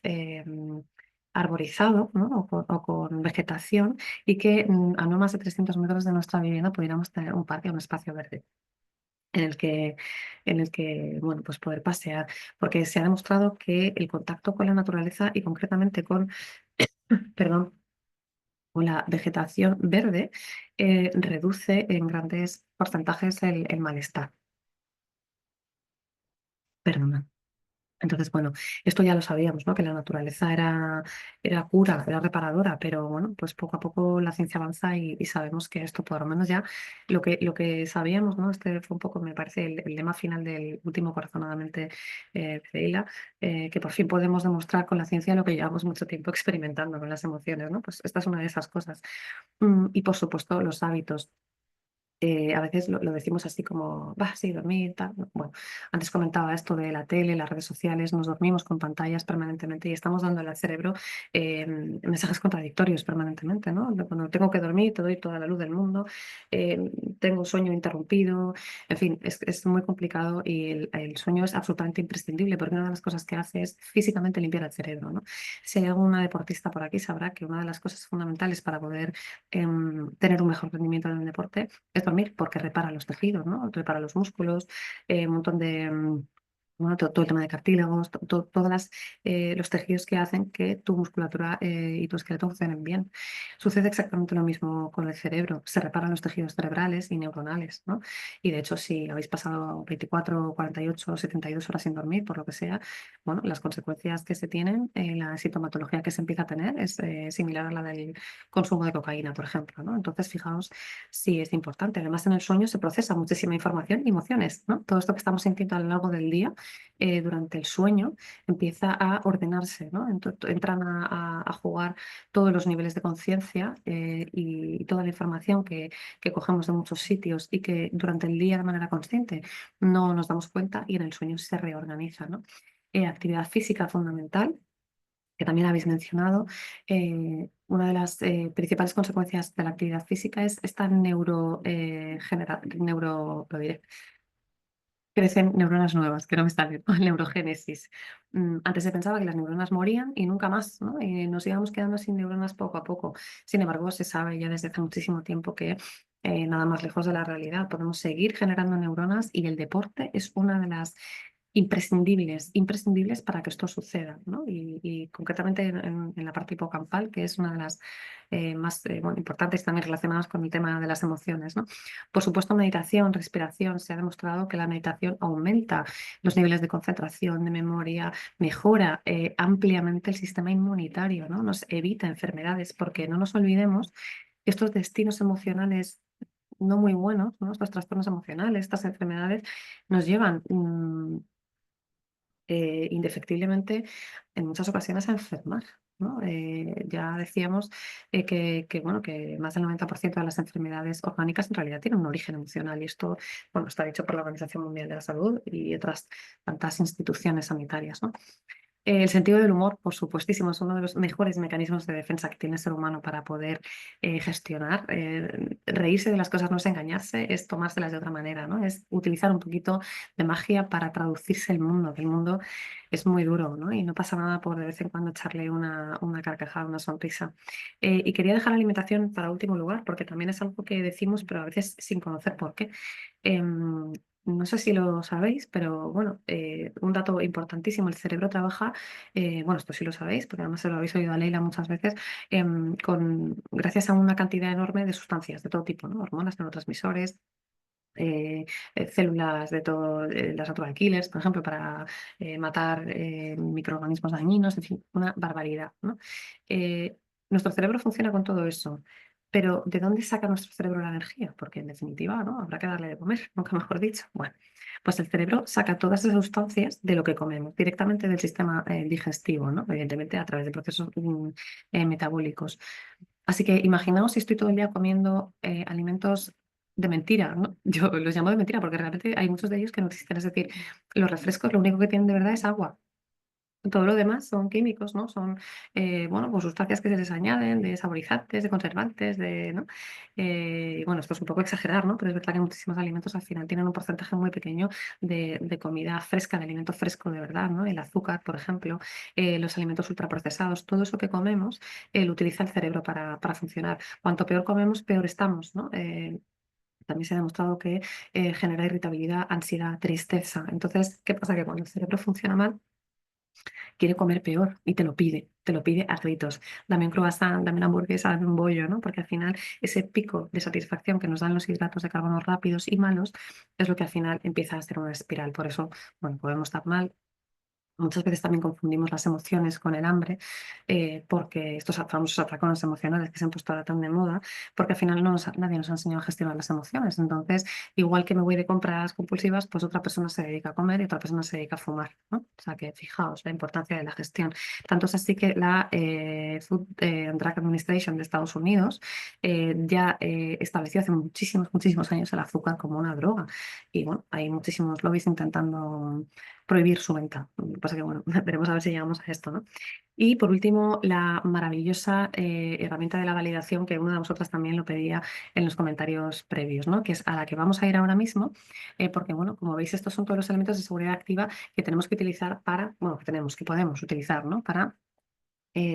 Speaker 2: arborizado, ¿no? o con vegetación y que a no más de 300 metros de nuestra vivienda pudiéramos tener un parque, un espacio verde en el que, bueno, pues poder pasear, porque se ha demostrado que el contacto con la naturaleza y concretamente perdón, con la vegetación verde reduce en grandes porcentajes el malestar. Perdona. Entonces, bueno, esto ya lo sabíamos, ¿no? Que la naturaleza era cura, era reparadora, pero bueno, pues poco a poco la ciencia avanza y sabemos que esto, por lo menos ya, lo que sabíamos, ¿no? Este fue un poco, me parece, el lema final del último corazonadamente de Ila, que por fin podemos demostrar con la ciencia lo que llevamos mucho tiempo experimentando con las emociones, ¿no? Pues esta es una de esas cosas. Y por supuesto, los hábitos. A veces lo decimos así como, va, sí, dormir, tal. ¿No? Bueno, antes comentaba esto de la tele, las redes sociales, nos dormimos con pantallas permanentemente y estamos dándole al cerebro mensajes contradictorios permanentemente, ¿no? Cuando tengo que dormir, te doy toda la luz del mundo, tengo sueño interrumpido, en fin, es muy complicado y el sueño es absolutamente imprescindible porque una de las cosas que hace es físicamente limpiar el cerebro, ¿no? Si hay alguna deportista por aquí, sabrá que una de las cosas fundamentales para poder tener un mejor rendimiento en el deporte es dormir porque repara los tejidos, ¿no? Repara los músculos, un montón de... bueno, todo el tema de cartílagos, todos los tejidos que hacen que tu musculatura y tu esqueleto funcionen bien. Sucede exactamente lo mismo con el cerebro. Se reparan los tejidos cerebrales y neuronales, ¿no? Y de hecho, si habéis pasado 24, 48, 72 horas sin dormir, por lo que sea, bueno, las consecuencias que se tienen, la sintomatología que se empieza a tener es similar a la del consumo de cocaína, por ejemplo, ¿no? Entonces, fijaos si es importante. Además, en el sueño se procesa muchísima información y emociones, ¿no? Todo esto que estamos sintiendo a lo largo del día, durante el sueño, empieza a ordenarse, ¿no? Entran a jugar todos los niveles de conciencia y toda la información que cogemos de muchos sitios y que durante el día de manera consciente no nos damos cuenta y en el sueño se reorganiza, ¿no? Actividad física fundamental, que también habéis mencionado. Una de las principales consecuencias de la actividad física es esta lo diré, crecen neuronas nuevas, que no me sale, neurogénesis. Antes se pensaba que las neuronas morían y nunca más, ¿no? Y nos íbamos quedando sin neuronas poco a poco. Sin embargo, se sabe ya desde hace muchísimo tiempo que nada más lejos de la realidad. Podemos seguir generando neuronas y el deporte es una de las imprescindibles para que esto suceda, ¿no? Y concretamente en la parte hipocampal, que es una de las más bueno, importantes también relacionadas con el tema de las emociones, ¿no? Por supuesto, meditación, respiración. Se ha demostrado que la meditación aumenta los niveles de concentración, de memoria, mejora ampliamente el sistema inmunitario, ¿no? Nos evita enfermedades, porque no nos olvidemos que estos destinos emocionales no muy buenos, ¿no? Estos trastornos emocionales, estas enfermedades, nos llevan indefectiblemente en muchas ocasiones a enfermar, ¿no? Ya decíamos bueno, que más del 90% de las enfermedades orgánicas en realidad tienen un origen emocional y esto, bueno, está dicho por la Organización Mundial de la Salud y otras tantas instituciones sanitarias, ¿no? El sentido del humor, por supuestísimo, es uno de los mejores mecanismos de defensa que tiene el ser humano para poder gestionar. Reírse de las cosas no es engañarse, es tomárselas de otra manera, ¿no? Es utilizar un poquito de magia para traducirse el mundo, que el mundo es muy duro, ¿no? Y no pasa nada por de vez en cuando echarle una carcajada, una sonrisa. Y quería dejar la alimentación para último lugar, porque también es algo que decimos, pero a veces sin conocer por qué. Em, no sé si lo sabéis, pero bueno, un dato importantísimo, el cerebro trabaja, bueno, esto sí lo sabéis, porque además se lo habéis oído a Leila muchas veces, gracias a una cantidad enorme de sustancias de todo tipo, ¿no? Hormonas, neurotransmisores, células de todo, las natural killers, por ejemplo, para matar microorganismos dañinos, en fin, una barbaridad, ¿no? Eh, Nuestro cerebro funciona con todo eso. Pero ¿de dónde saca nuestro cerebro la energía? Porque en definitiva, ¿no? Habrá que darle de comer, nunca mejor dicho. Bueno, pues el cerebro saca todas esas sustancias de lo que comemos, directamente del sistema digestivo, ¿no? Evidentemente a través de procesos metabólicos. Así que imaginaos si estoy todo el día comiendo alimentos de mentira, ¿no? Yo los llamo de mentira porque realmente hay muchos de ellos que no existen. Es decir, los refrescos lo único que tienen de verdad es agua. Todo lo demás son químicos, ¿no? Son, bueno, pues sustancias que se les añaden, de saborizantes, de conservantes, ¿no? Bueno, esto es un poco exagerar, ¿no? Pero es verdad que muchísimos alimentos al final tienen un porcentaje muy pequeño de comida fresca, de alimento fresco de verdad, ¿no? El azúcar, por ejemplo, los alimentos ultraprocesados, todo eso que comemos, lo utiliza el cerebro para funcionar. Cuanto peor comemos, peor estamos, ¿no? También se ha demostrado que genera irritabilidad, ansiedad, tristeza. Entonces, ¿qué pasa? Que cuando el cerebro funciona mal, quiere comer peor y te lo pide a gritos. Dame un croissant, dame una hamburguesa, dame un bollo, ¿no? Porque al final ese pico de satisfacción que nos dan los hidratos de carbono rápidos y malos es lo que al final empieza a ser una espiral. Por eso, bueno, podemos estar mal Muchas veces también confundimos las emociones con el hambre, porque estos famosos atracones emocionales que se han puesto ahora tan de moda, porque al final nadie nos ha enseñado a gestionar las emociones. Entonces, igual que me voy de compras compulsivas, pues otra persona se dedica a comer y otra persona se dedica a fumar, ¿no? O sea que fijaos la importancia de la gestión. Tanto es así que la Food and Drug Administration de Estados Unidos ya estableció hace muchísimos, muchísimos años el azúcar como una droga. Y bueno, hay muchísimos lobbies intentando prohibir su venta. Lo que pasa que, bueno, veremos a ver si llegamos a esto, ¿no? Y por último, la maravillosa herramienta de la validación que una de vosotras también lo pedía en los comentarios previos, ¿no? Que es a la que vamos a ir ahora mismo, porque, bueno, como veis, estos son todos los elementos de seguridad activa que tenemos que utilizar para, bueno, que podemos utilizar, ¿no? Para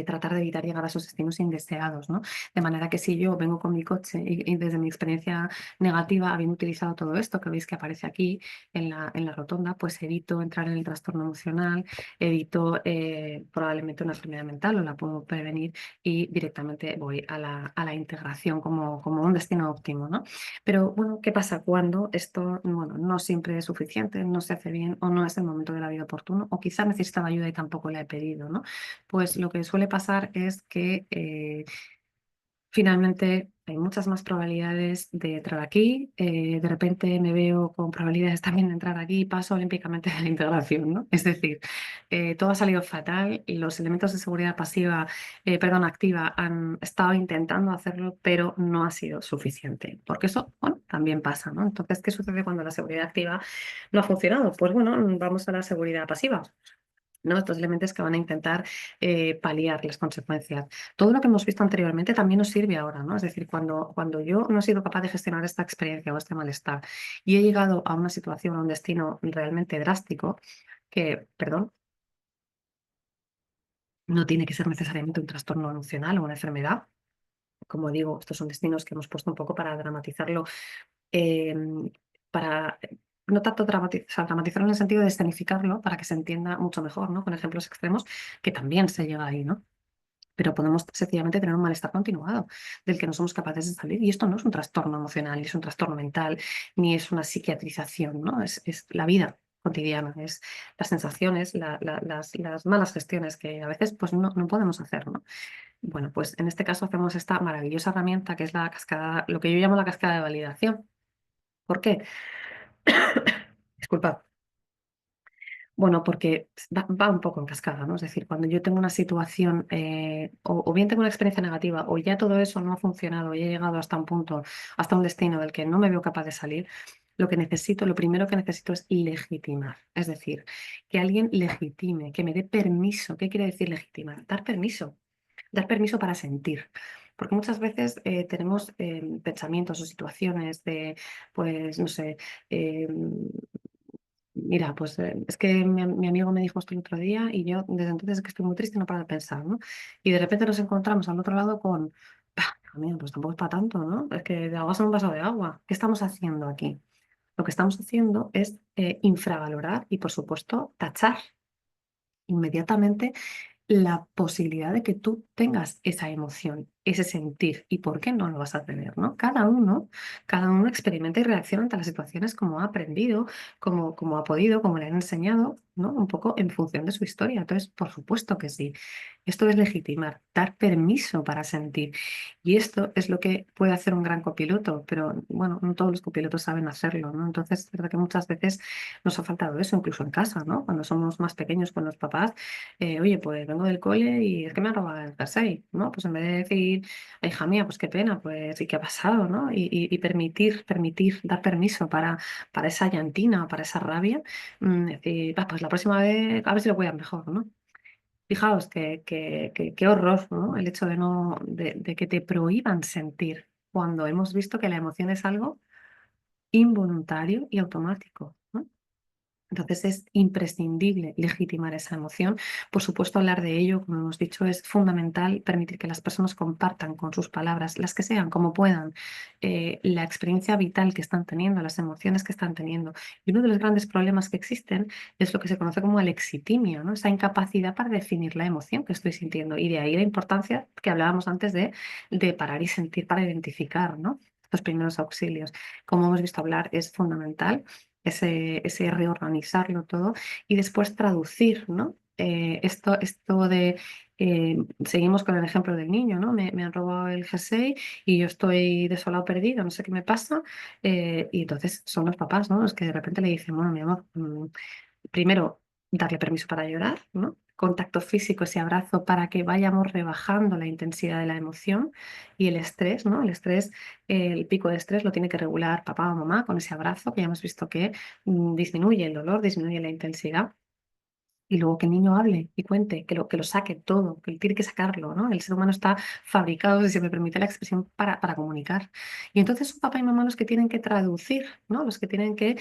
Speaker 2: tratar de evitar llegar a esos destinos indeseados, ¿no? De manera que si yo vengo con mi coche y desde mi experiencia negativa, habiendo utilizado todo esto que veis que aparece aquí en la rotonda, pues evito entrar en el trastorno emocional, evito probablemente una enfermedad mental o la puedo prevenir y directamente voy a la integración como un destino óptimo, ¿no? Pero bueno, ¿qué pasa cuando esto, bueno, no siempre es suficiente, no se hace bien o no es el momento de la vida oportuno o quizá necesitaba ayuda y tampoco la he pedido, ¿no? Pues lo que suele pasar es que finalmente hay muchas más probabilidades de entrar aquí. De repente me veo con probabilidades también de entrar aquí y paso olímpicamente de la integración, ¿no? Es decir, todo ha salido fatal y los elementos de seguridad pasiva, perdón, activa han estado intentando hacerlo, pero no ha sido suficiente. Porque eso, bueno, también pasa, ¿no? Entonces, ¿qué sucede cuando la seguridad activa no ha funcionado? Pues bueno, vamos a la seguridad pasiva. ¿No? Estos elementos que van a intentar paliar las consecuencias. Todo lo que hemos visto anteriormente también nos sirve ahora, ¿no? Es decir, cuando yo no he sido capaz de gestionar esta experiencia o este malestar y he llegado a una situación, a un destino realmente drástico, que, perdón, no tiene que ser necesariamente un trastorno emocional o una enfermedad. Como digo, estos son destinos que hemos puesto un poco para dramatizarlo, eh, para no tanto dramatizarlo en el sentido de escenificarlo para que se entienda mucho mejor, ¿no? Con ejemplos extremos, que también se llega ahí, ¿no? Pero podemos sencillamente tener un malestar continuado del que no somos capaces de salir. Y esto no es un trastorno emocional, ni es un trastorno mental, ni es una psiquiatrización, ¿no? Es la vida cotidiana, es las sensaciones, las malas gestiones que a veces pues no podemos hacer, ¿no? Bueno, pues en este caso hacemos esta maravillosa herramienta que es la cascada, lo que yo llamo la cascada de validación. ¿Por qué? Disculpad. Bueno, porque va un poco en cascada, ¿no? Es decir, cuando yo tengo una situación, o bien tengo una experiencia negativa, o ya todo eso no ha funcionado y he llegado hasta un punto, hasta un destino del que no me veo capaz de salir, lo que necesito, lo primero que necesito es legitimar. Es decir, que alguien legitime, que me dé permiso. ¿Qué quiere decir legitimar? Dar permiso para sentir. Porque muchas veces tenemos pensamientos o situaciones de, pues, no sé, mira, pues es que mi amigo me dijo esto el otro día y yo desde entonces es que estoy muy triste y no paro de pensar, ¿no? Y de repente nos encontramos al otro lado con, "Bah, amigo, pues tampoco es para tanto, ¿no? Es que de agua en un vaso de agua. ¿Qué estamos haciendo aquí? Lo que estamos haciendo es infravalorar y, por supuesto, tachar inmediatamente la posibilidad de que tú tengas esa emoción, ese sentir, y por qué no lo vas a tener, ¿no? Cada uno experimenta y reacciona ante las situaciones como ha aprendido, como ha podido, como le han enseñado, ¿no? Un poco en función de su historia. Entonces, por supuesto que sí. Esto es legitimar, dar permiso para sentir. Y esto es lo que puede hacer un gran copiloto, pero bueno, no todos los copilotos saben hacerlo, ¿no? Entonces, es verdad que muchas veces nos ha faltado eso, incluso en casa, ¿no? Cuando somos más pequeños con los papás, oye, pues vengo del cole y es que me han robado el jersey, ¿no? Pues en vez de decir, hija mía, pues qué pena, pues ¿y qué ha pasado, no? Y permitir, dar permiso para esa llantina, para esa rabia, decir, "Ah, pues la próxima vez a ver si lo cuidan mejor, ¿no? Fijaos qué horror, ¿no? El hecho de no, de que te prohíban sentir cuando hemos visto que la emoción es algo involuntario y automático, ¿no? Entonces es imprescindible legitimar esa emoción. Por supuesto, hablar de ello, como hemos dicho, es fundamental permitir que las personas compartan con sus palabras, las que sean, como puedan, la experiencia vital que están teniendo, las emociones que están teniendo. Y uno de los grandes problemas que existen es lo que se conoce como alexitimia, ¿no? Esa incapacidad para definir la emoción que estoy sintiendo. Y de ahí la importancia que hablábamos antes de parar y sentir para identificar, ¿no? Los primeros auxilios. Como hemos visto hablar, es fundamental ese reorganizarlo todo y después traducir, ¿no? Esto de, seguimos con el ejemplo del niño, ¿no? Me han robado el jersey y yo estoy desolado, perdido, no sé qué me pasa. Y entonces son los papás, ¿no? Los que de repente le dicen, bueno, mi amor, primero, darle permiso para llorar, ¿no? Contacto físico, ese abrazo para que vayamos rebajando la intensidad de la emoción y el estrés, ¿no? El estrés, el pico de estrés lo tiene que regular papá o mamá con ese abrazo que ya hemos visto que disminuye el dolor, disminuye la intensidad. Y luego que el niño hable y cuente, que lo saque todo, que él tiene que sacarlo, ¿no? El ser humano está fabricado, si se me permite la expresión, para comunicar. Y entonces son papá y mamá los que tienen que traducir, ¿no? Los que tienen que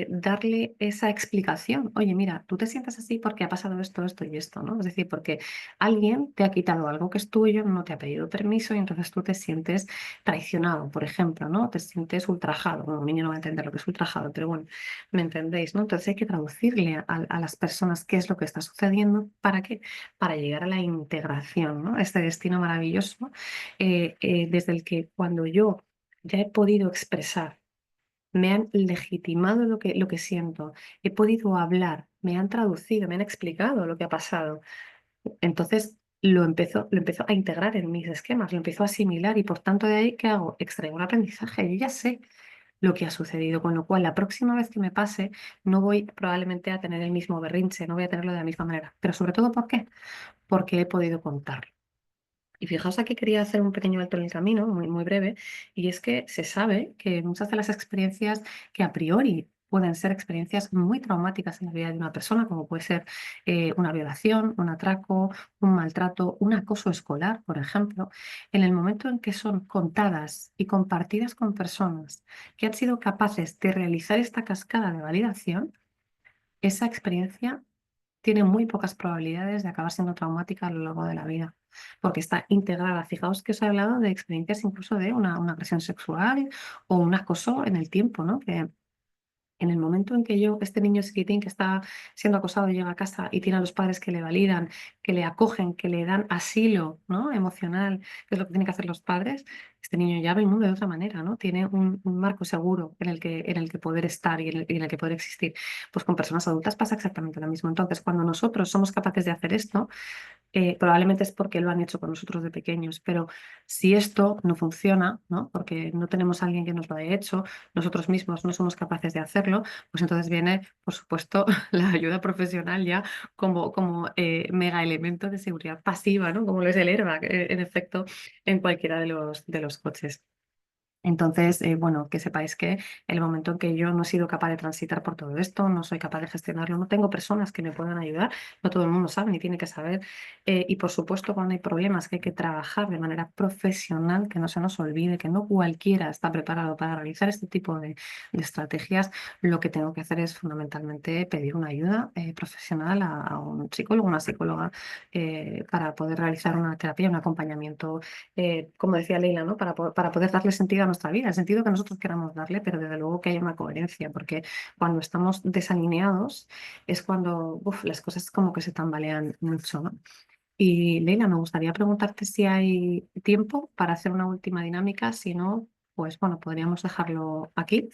Speaker 2: darle esa explicación. Oye, mira, tú te sientes así porque ha pasado esto, esto y esto, ¿no? Es decir, porque alguien te ha quitado algo que es tuyo, no te ha pedido permiso y entonces tú te sientes traicionado, por ejemplo, ¿no? Te sientes ultrajado. Bueno, un niño no va a entender lo que es ultrajado, pero bueno, ¿me entendéis, no? Entonces hay que traducirle a las personas qué es lo que está sucediendo. ¿Para qué? Para llegar a la integración, ¿no? Este destino maravilloso desde el que cuando yo ya he podido expresar, me han legitimado lo que siento, he podido hablar, me han traducido, me han explicado lo que ha pasado. Entonces lo empiezo a integrar en mis esquemas, lo empiezo a asimilar y por tanto de ahí, ¿qué hago? Extraigo un aprendizaje. Yo ya sé lo que ha sucedido, con lo cual la próxima vez que me pase no voy probablemente a tener el mismo berrinche, no voy a tenerlo de la misma manera. Pero sobre todo, ¿por qué? Porque he podido contarlo. Y fijaos, aquí quería hacer un pequeño alto en el camino, muy, muy breve, y es que se sabe que muchas de las experiencias que a priori pueden ser experiencias muy traumáticas en la vida de una persona, como puede ser una violación, un atraco, un maltrato, un acoso escolar, por ejemplo, en el momento en que son contadas y compartidas con personas que han sido capaces de realizar esta cascada de validación, esa experiencia tiene muy pocas probabilidades de acabar siendo traumática a lo largo de la vida, porque está integrada. Fijaos que os he hablado de experiencias incluso de una agresión sexual o un acoso en el tiempo, ¿no? Que en el momento en que este niño chiquitín que está siendo acosado llega a casa y tiene a los padres que le validan, que le acogen, que le dan asilo, ¿no? Emocional, que es lo que tienen que hacer los padres, este niño ya ve el mundo de otra manera, ¿no? Tiene un marco seguro en el que poder estar y en el que poder existir. Pues con personas adultas pasa exactamente lo mismo. Entonces, cuando nosotros somos capaces de hacer esto, probablemente es porque lo han hecho con nosotros de pequeños, pero si esto no funciona, ¿no? Porque no tenemos a alguien que nos lo haya hecho, nosotros mismos no somos capaces de hacerlo, pues entonces viene, por supuesto, la ayuda profesional ya como mega elemento de seguridad pasiva, ¿no? Como lo es el airbag, en efecto, en cualquiera de los coches. Entonces, bueno, que sepáis que en el momento en que yo no he sido capaz de transitar por todo esto, no soy capaz de gestionarlo, no tengo personas que me puedan ayudar, no todo el mundo sabe ni tiene que saber. Y por supuesto, cuando hay problemas que hay que trabajar de manera profesional, que no se nos olvide que no cualquiera está preparado para realizar este tipo de estrategias, lo que tengo que hacer es fundamentalmente pedir una ayuda profesional a un psicólogo, una psicóloga, para poder realizar una terapia, un acompañamiento como decía Leila, ¿no? Para poder darle sentido a nuestra vida, el sentido que nosotros queramos darle, pero desde luego que haya una coherencia, porque cuando estamos desalineados es cuando las cosas como que se tambalean mucho, ¿no? Y Leila, me gustaría preguntarte si hay tiempo para hacer una última dinámica, si no, pues bueno, podríamos dejarlo aquí.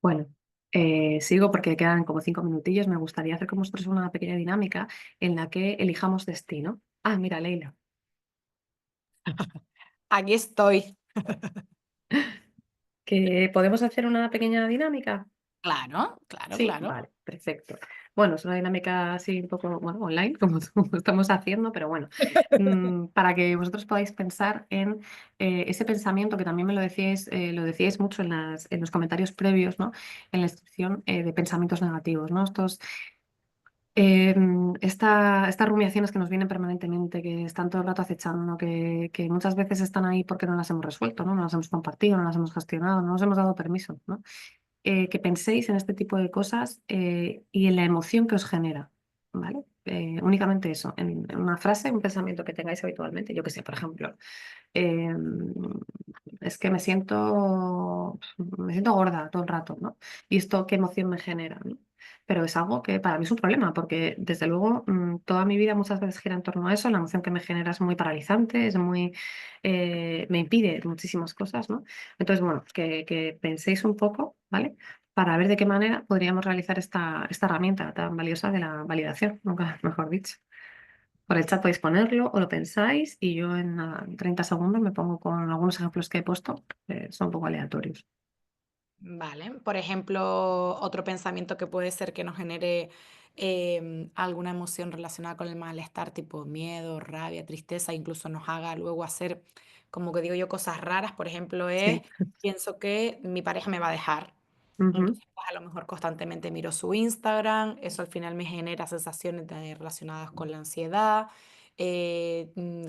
Speaker 2: Bueno, sigo porque quedan como 5 minutillos. Me gustaría hacer con vosotros una pequeña dinámica en la que elijamos destino. Ah, mira, Leila.
Speaker 1: Aquí estoy.
Speaker 2: ¿Que podemos hacer una pequeña dinámica?
Speaker 1: Claro, claro,
Speaker 2: Sí,
Speaker 1: claro.
Speaker 2: vale, perfecto. Bueno, es una dinámica así un poco, bueno, online, como estamos haciendo, pero bueno, para que vosotros podáis pensar en ese pensamiento que también me lo decíais mucho en los comentarios previos, ¿no? En la descripción de pensamientos negativos, ¿no? Estas rumiaciones que nos vienen permanentemente, que están todo el rato acechando, que muchas veces están ahí porque no las hemos resuelto, ¿no? No las hemos compartido, no las hemos gestionado, no nos hemos dado permiso, ¿no? Que penséis en este tipo de cosas y en la emoción que os genera, ¿vale? Únicamente eso, en una frase, un pensamiento que tengáis habitualmente, yo que sé, por ejemplo, eh, es que me siento gorda todo el rato, ¿no? ¿Y esto qué emoción me genera, ¿no? pero es algo que para mí es un problema, porque desde luego toda mi vida muchas veces gira en torno a eso, la emoción que me genera es muy paralizante, me impide muchísimas cosas, ¿no? Entonces, bueno, que penséis un poco, ¿vale? Para ver de qué manera podríamos realizar esta herramienta tan valiosa de la validación, nunca mejor dicho. Por el chat podéis ponerlo o lo pensáis y yo en nada, 30 segundos me pongo con algunos ejemplos que he puesto, que son un poco aleatorios.
Speaker 1: Vale, por ejemplo, otro pensamiento que puede ser que nos genere alguna emoción relacionada con el malestar, tipo miedo, rabia, tristeza, incluso nos haga luego hacer, como que digo yo, cosas raras, por ejemplo, es,
Speaker 2: Sí.
Speaker 1: pienso que mi pareja me va a dejar.
Speaker 2: Ujú,
Speaker 1: Entonces, pues, a lo mejor constantemente miro su Instagram, eso al final me genera sensaciones relacionadas con la ansiedad,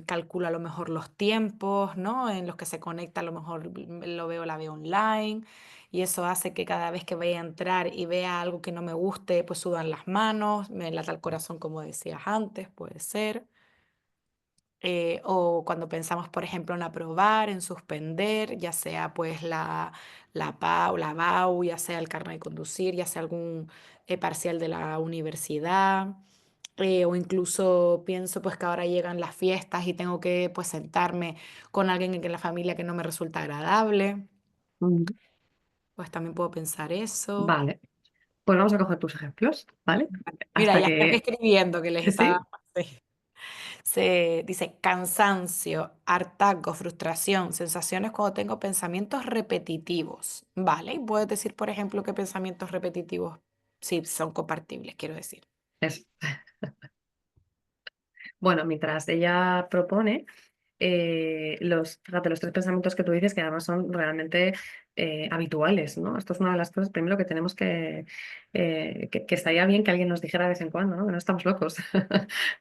Speaker 1: calculo a lo mejor los tiempos, ¿no? En los que se conecta, a lo mejor lo veo, la veo online, y eso hace que cada vez que vaya a entrar y vea algo que no me guste, pues sudan las manos, me lata el corazón, como decías antes, puede ser. O cuando pensamos, por ejemplo, en aprobar, en suspender, ya sea pues la PAU, la BAU, ya sea el carnet de conducir, ya sea algún parcial de la universidad, o incluso pienso pues que ahora llegan las fiestas y tengo que pues sentarme con alguien en la familia que no me resulta agradable,
Speaker 2: ujú.
Speaker 1: pues también puedo pensar eso.
Speaker 2: Vale, pues vamos a coger tus ejemplos, ¿vale?
Speaker 1: Mira,
Speaker 2: Hasta
Speaker 1: ya estoy
Speaker 2: que...
Speaker 1: escribiendo que les estaba...
Speaker 2: Sí,
Speaker 1: sí. Se dice cansancio, hartazgo, frustración, sensaciones cuando tengo pensamientos repetitivos. Vale, y puedes decir, por ejemplo, qué pensamientos repetitivos sí son compartibles, quiero decir.
Speaker 2: es... Bueno, mientras ella propone, fíjate, los tres pensamientos que tú dices que además son realmente habituales, ¿no? Esto es una de las cosas, primero, que tenemos que estaría bien que alguien nos dijera de vez en cuando, ¿no? Que no estamos locos,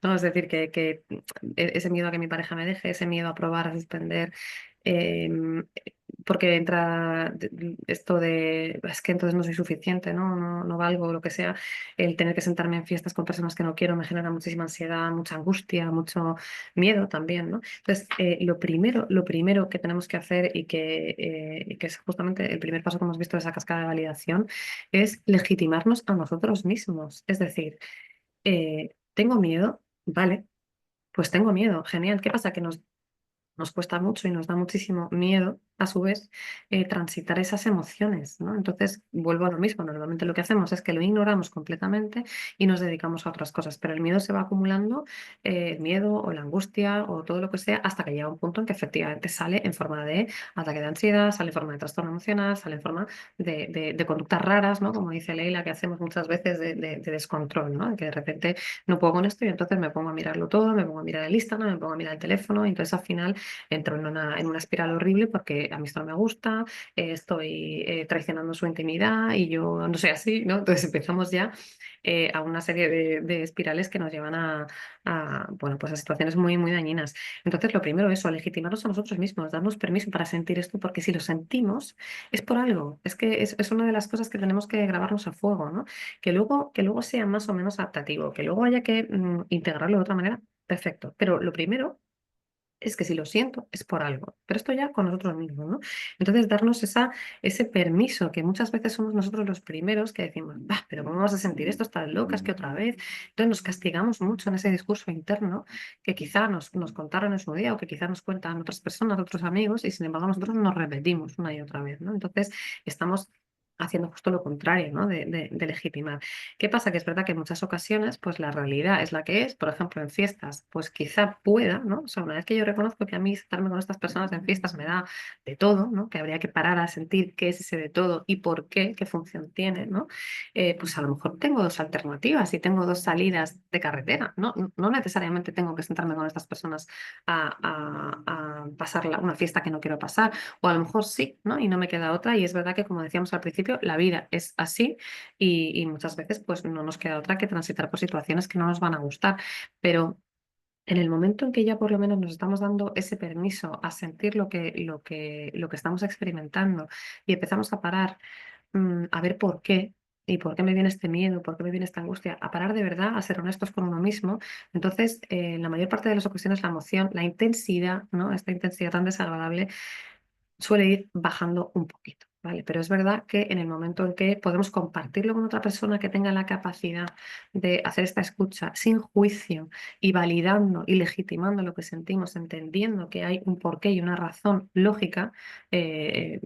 Speaker 2: ¿no? Es decir, ese miedo a que mi pareja me deje, ese miedo a probar, a suspender, em, porque entra esto de, es que entonces no soy suficiente, ¿no? No valgo, lo que sea, el tener que sentarme en fiestas con personas que no quiero me genera muchísima ansiedad, mucha angustia, mucho miedo también, ¿no? Entonces, lo primero que tenemos que hacer y que es justamente el primer paso que hemos visto de esa cascada de validación es legitimarnos a nosotros mismos. Es decir, tengo miedo, vale, pues tengo miedo, genial. ¿Qué pasa? Que nos cuesta mucho y nos da muchísimo miedo, a su vez, transitar esas emociones, ¿no? Entonces, vuelvo a lo mismo. Normalmente lo que hacemos es que lo ignoramos completamente y nos dedicamos a otras cosas, pero el miedo se va acumulando, el miedo o la angustia o todo lo que sea, hasta que llega un punto en que efectivamente sale en forma de ataque de ansiedad, sale en forma de trastorno emocional, sale en forma de conductas raras, ¿no? Como dice Leila, que hacemos muchas veces de descontrol, ¿no? Que de repente no puedo con esto y entonces me pongo a mirarlo todo, me pongo a mirar el Instagram, me pongo a mirar el teléfono y entonces al final entro en una espiral horrible porque a mí esto no me gusta, estoy traicionando su intimidad y yo no soy así, ¿no? Entonces empezamos ya a una serie de espirales que nos llevan bueno, pues a situaciones muy, muy dañinas. Entonces, lo primero es eso, legitimarnos a nosotros mismos, darnos permiso para sentir esto, porque si lo sentimos es por algo. Es que es una de las cosas que tenemos que grabarnos a fuego, ¿no? Que luego sea más o menos adaptativo, que luego haya que integrarlo de otra manera, perfecto. Pero lo primero es que si lo siento es por algo, pero esto ya con nosotros mismos, ¿no? Entonces, darnos ese permiso, que muchas veces somos nosotros los primeros que decimos, bah, pero ¿cómo vas a sentir esto? Estás loca, es que otra vez. Entonces nos castigamos mucho en ese discurso interno que quizá nos contaron en su día o que quizá nos cuentan otras personas, otros amigos, y sin embargo nosotros nos repetimos una y otra vez, ¿no? Entonces, estamos haciendo justo lo contrario, ¿no? De legitimar. ¿Qué pasa? Que es verdad que en muchas ocasiones, pues la realidad es la que es. Por ejemplo, en fiestas, pues quizá pueda, ¿no? O sea, una vez que yo reconozco que a mí estarme con estas personas en fiestas me da de todo, ¿no? Que habría que parar a sentir qué es ese de todo y por qué función tiene, ¿no? Pues a lo mejor tengo dos alternativas y tengo dos salidas de carretera, ¿no? No necesariamente tengo que sentarme con estas personas a pasar una fiesta que no quiero pasar, o a lo mejor sí, ¿no? Y no me queda otra. Y es verdad que, como decíamos al principio, la vida es así y muchas veces pues no nos queda otra que transitar por situaciones que no nos van a gustar. Pero en el momento en que ya por lo menos nos estamos dando ese permiso a sentir lo que estamos experimentando y empezamos a parar, a ver por qué. ¿Y por qué me viene este miedo? ¿Por qué me viene esta angustia? A parar de verdad, a ser honestos con uno mismo. Entonces, en la mayor parte de las ocasiones, la emoción, la intensidad, ¿no? Esta intensidad tan desagradable suele ir bajando un poquito. ¿vale? Pero es verdad que en el momento en que podemos compartirlo con otra persona que tenga la capacidad de hacer esta escucha sin juicio y validando y legitimando lo que sentimos, entendiendo que hay un porqué y una razón lógica, eh,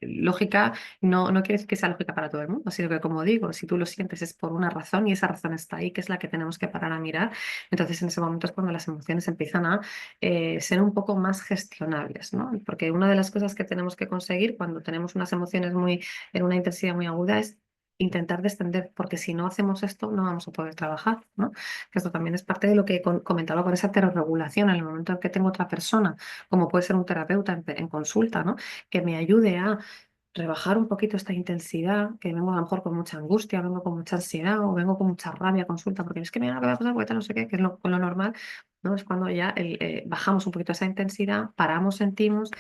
Speaker 2: lógica no quiere decir que sea lógica para todo el mundo, sino que como digo, si tú lo sientes es por una razón y esa razón está ahí, que es la que tenemos que parar a mirar. Entonces en ese momento es cuando las emociones empiezan a ser un poco más gestionables, ¿no? Porque una de las cosas que tenemos que conseguir cuando tenemos unas emociones muy, en una intensidad muy aguda es intentar descender, porque si no hacemos esto no vamos a poder trabajar, ¿no? Que esto también es parte de lo que comentaba con esa terrorregulación, en el momento en que tengo otra persona, como puede ser un terapeuta en consulta, ¿no? Que me ayude a rebajar un poquito esta intensidad, que vengo a lo mejor con mucha angustia, vengo con mucha ansiedad o vengo con mucha rabia a consulta, porque es que mira lo que va a pasar, porque tal, no sé qué, que es lo normal, ¿no? Es cuando ya bajamos un poquito esa intensidad, paramos, sentimos,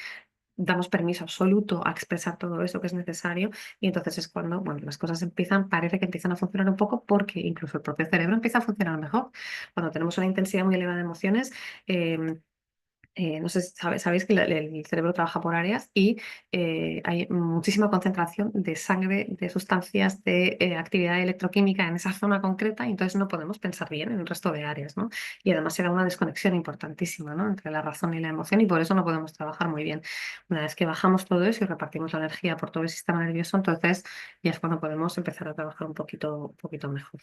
Speaker 2: damos permiso absoluto a expresar todo eso que es necesario y entonces es cuando, bueno, las cosas empiezan, parece que empiezan a funcionar un poco porque incluso el propio cerebro empieza a funcionar mejor. Cuando tenemos una intensidad muy elevada de emociones, eh, no sé si sabéis que el cerebro trabaja por áreas y hay muchísima concentración de sangre, de sustancias, de actividad electroquímica en esa zona concreta y entonces no podemos pensar bien en el resto de áreas, ¿no? Y además se da una desconexión importantísima, ¿no? Entre la razón y la emoción y por eso no podemos trabajar muy bien. Una vez que bajamos todo eso y repartimos la energía por todo el sistema nervioso, entonces ya es cuando podemos empezar a trabajar un poquito mejor.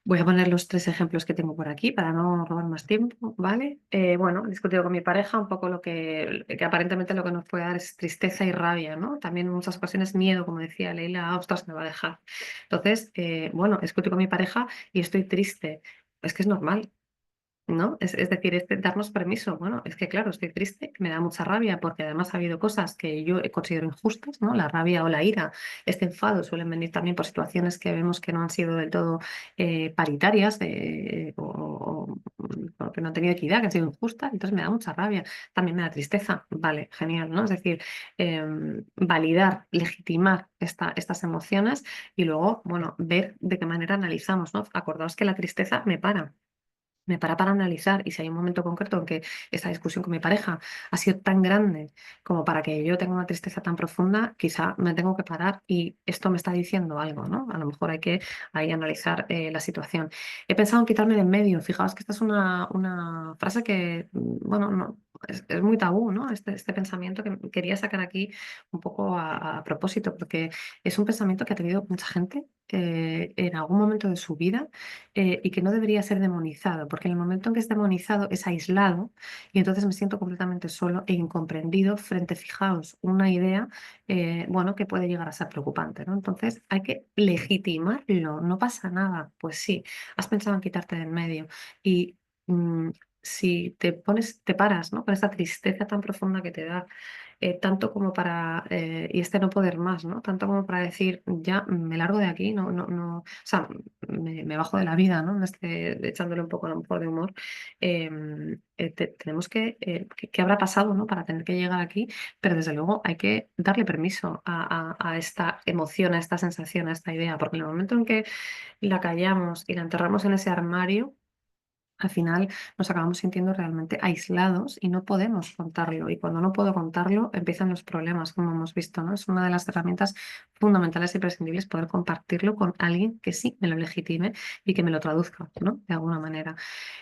Speaker 2: Voy a poner los tres ejemplos que tengo por aquí para no robar más tiempo, ¿vale? Bueno, he discutido con mi pareja un poco que aparentemente lo que nos puede dar es tristeza y rabia, ¿no? También en muchas ocasiones miedo, como decía Leila, ostras, me va a dejar. Entonces, bueno, he discutido con mi pareja y estoy triste. Es que es normal, ¿no? Es decir, darnos permiso. Bueno, es que claro, estoy triste, me da mucha rabia porque además ha habido cosas que yo considero injustas, ¿no? La rabia o la ira, este enfado suelen venir también por situaciones que vemos que no han sido del todo paritarias o que no han tenido equidad, que han sido injustas, entonces me da mucha rabia. También me da tristeza, vale, genial, ¿no? Es decir, validar, legitimar estas emociones y luego, bueno, ver de qué manera analizamos, ¿no? Acordaos que la tristeza me para analizar y si hay un momento concreto en que esta discusión con mi pareja ha sido tan grande como para que yo tenga una tristeza tan profunda, quizá me tengo que parar y esto me está diciendo algo, ¿no? A lo mejor hay que ahí analizar la situación. He pensado en quitarme de en medio. Fijaos que esta es una frase que, bueno, no, es muy tabú, ¿no? Este pensamiento que quería sacar aquí un poco a propósito, porque es un pensamiento que ha tenido mucha gente en algún momento de su vida y que no debería ser demonizado, porque en el momento en que es demonizado es aislado y entonces me siento completamente solo e incomprendido frente, fijaos, una idea, bueno, que puede llegar a ser preocupante, ¿no? Entonces hay que legitimarlo, no pasa nada. Pues sí, has pensado en quitarte del medio y si te pones, te paras, ¿no? Con esta tristeza tan profunda que te da tanto como para, y este no poder más, ¿no? Tanto como para decir, ya me largo de aquí, o sea, me bajo de la vida, ¿no? Echándole un poco a lo mejor de humor. Tenemos ¿qué habrá pasado, ¿no? Para tener que llegar aquí, pero desde luego hay que darle permiso a esta emoción, a esta sensación, a esta idea, porque en el momento en que la callamos y la enterramos en ese armario, al final nos acabamos sintiendo realmente aislados y no podemos contarlo. Y cuando no puedo contarlo, empiezan los problemas, como hemos visto, ¿no? Es una de las herramientas fundamentales y prescindibles poder compartirlo con alguien que sí me lo legitime y que me lo traduzca, ¿no? De alguna manera.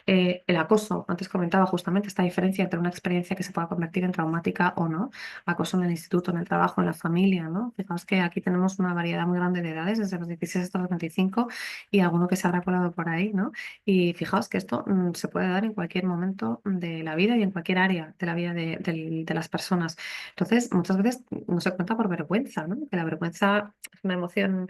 Speaker 2: El acoso, antes comentaba justamente esta diferencia entre una experiencia que se pueda convertir en traumática o no, acoso en el instituto, en el trabajo, en la familia, ¿no? Fijaos que aquí tenemos una variedad muy grande de edades, desde los 16 hasta los 25 y alguno que se habrá colado por ahí, ¿no? Y fijaos que esto se puede dar en cualquier momento de la vida y en cualquier área de la vida de las personas. Entonces, muchas veces no se cuenta por vergüenza, ¿no? Que la vergüenza es una emoción,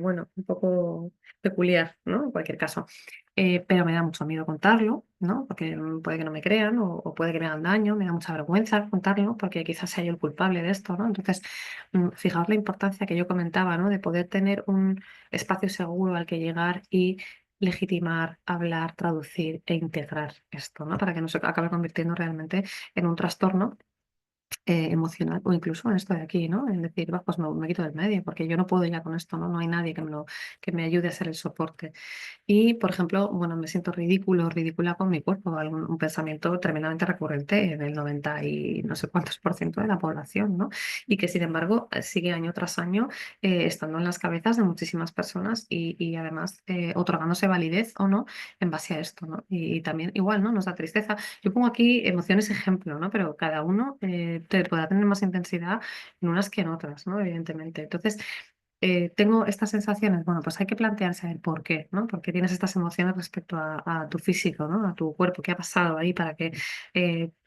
Speaker 2: bueno, un poco peculiar, ¿no? En cualquier caso. Pero me da mucho miedo contarlo, ¿no? Porque puede que no me crean o puede que me hagan daño, me da mucha vergüenza contarlo porque quizás sea yo el culpable de esto, ¿no? Entonces, fijaos la importancia que yo comentaba, ¿no? De poder tener un espacio seguro al que llegar y legitimar, hablar, traducir e integrar esto, ¿no? Para que no se acabe convirtiendo realmente en un trastorno emocional o incluso en esto de aquí, ¿no? En decir, va, pues me quito del medio porque yo no puedo ya con esto, ¿no? No hay nadie que me ayude a ser el soporte. Y, por ejemplo, bueno, me siento ridícula con mi cuerpo, un pensamiento tremendamente recurrente del 90 y no sé cuántos por ciento de la población, ¿no? Y que, sin embargo, sigue año tras año estando en las cabezas de muchísimas personas y además otorgándose validez o no en base a esto, ¿no? Y también igual, ¿no? Nos da tristeza. Yo pongo aquí emociones ejemplo, ¿no? Pero cada uno te podrá tener más intensidad en unas que en otras, ¿no? Evidentemente. Entonces, tengo estas sensaciones, bueno, pues hay que plantearse el por qué, ¿no? ¿Por qué tienes estas emociones respecto a tu físico, ¿no? A tu cuerpo? ¿Qué ha pasado ahí para que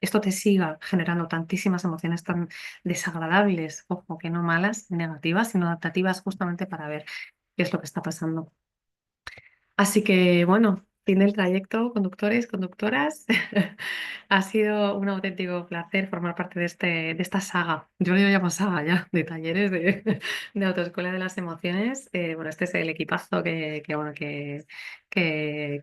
Speaker 2: esto te siga generando tantísimas emociones tan desagradables, ojo, que no malas, negativas, sino adaptativas justamente para ver qué es lo que está pasando? Así que bueno, fin del trayecto, conductores, conductoras. Ha sido un auténtico placer formar parte de esta saga. Yo lo llamo saga ya, de talleres de Autoescuela de las Emociones. Bueno, este es el equipazo bueno, que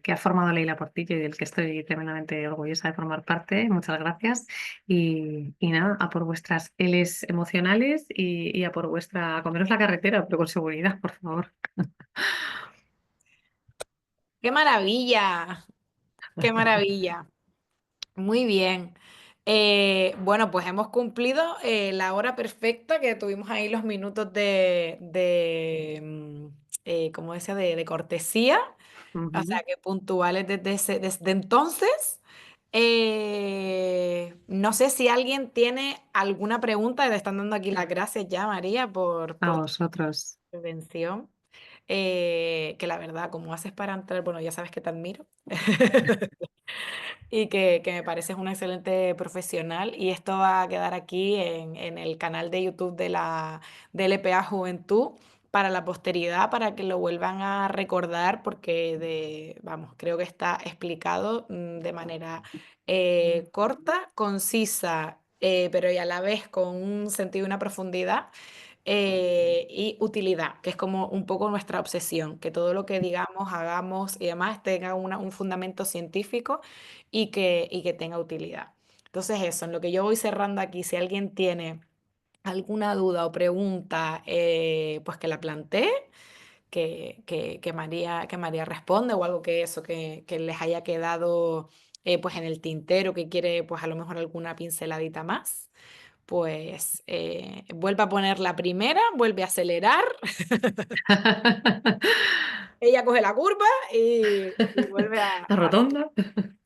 Speaker 2: ha formado Leila Portillo y del que estoy tremendamente orgullosa de formar parte. Muchas gracias. Y nada, a por vuestras Ls emocionales y a por vuestra, a comeros la carretera, pero con seguridad, por favor.
Speaker 1: ¡Qué maravilla! ¡Qué maravilla! Muy bien. Bueno, pues hemos cumplido la hora perfecta que tuvimos ahí los minutos ¿cómo decía? De cortesía. O sea,
Speaker 2: Ujú.
Speaker 1: que puntuales desde entonces. No sé si alguien tiene alguna pregunta. Le están dando aquí las gracias ya, María,
Speaker 2: A
Speaker 1: por tu
Speaker 2: vosotros.
Speaker 1: intervención. Que la verdad, como haces para entrar, bueno, ya sabes que te admiro. Y que me pareces una excelente profesional. Y esto va a quedar aquí en el canal de YouTube de LPA Juventud para la posteridad, para que lo vuelvan a recordar, porque vamos, creo que está explicado de manera corta, concisa, pero y a la vez con un sentido y una profundidad y utilidad, que es como un poco nuestra obsesión, que todo lo que digamos, hagamos y demás tenga un fundamento científico y que tenga utilidad. Entonces eso, en lo que yo voy cerrando aquí, si alguien tiene alguna duda o pregunta, pues que la plantee, que María responde o algo que eso, que les haya quedado pues en el tintero, que quiere pues a lo mejor alguna pinceladita más. Pues vuelve a poner la primera, vuelve a acelerar, ella coge la curva y vuelve
Speaker 2: La rotonda.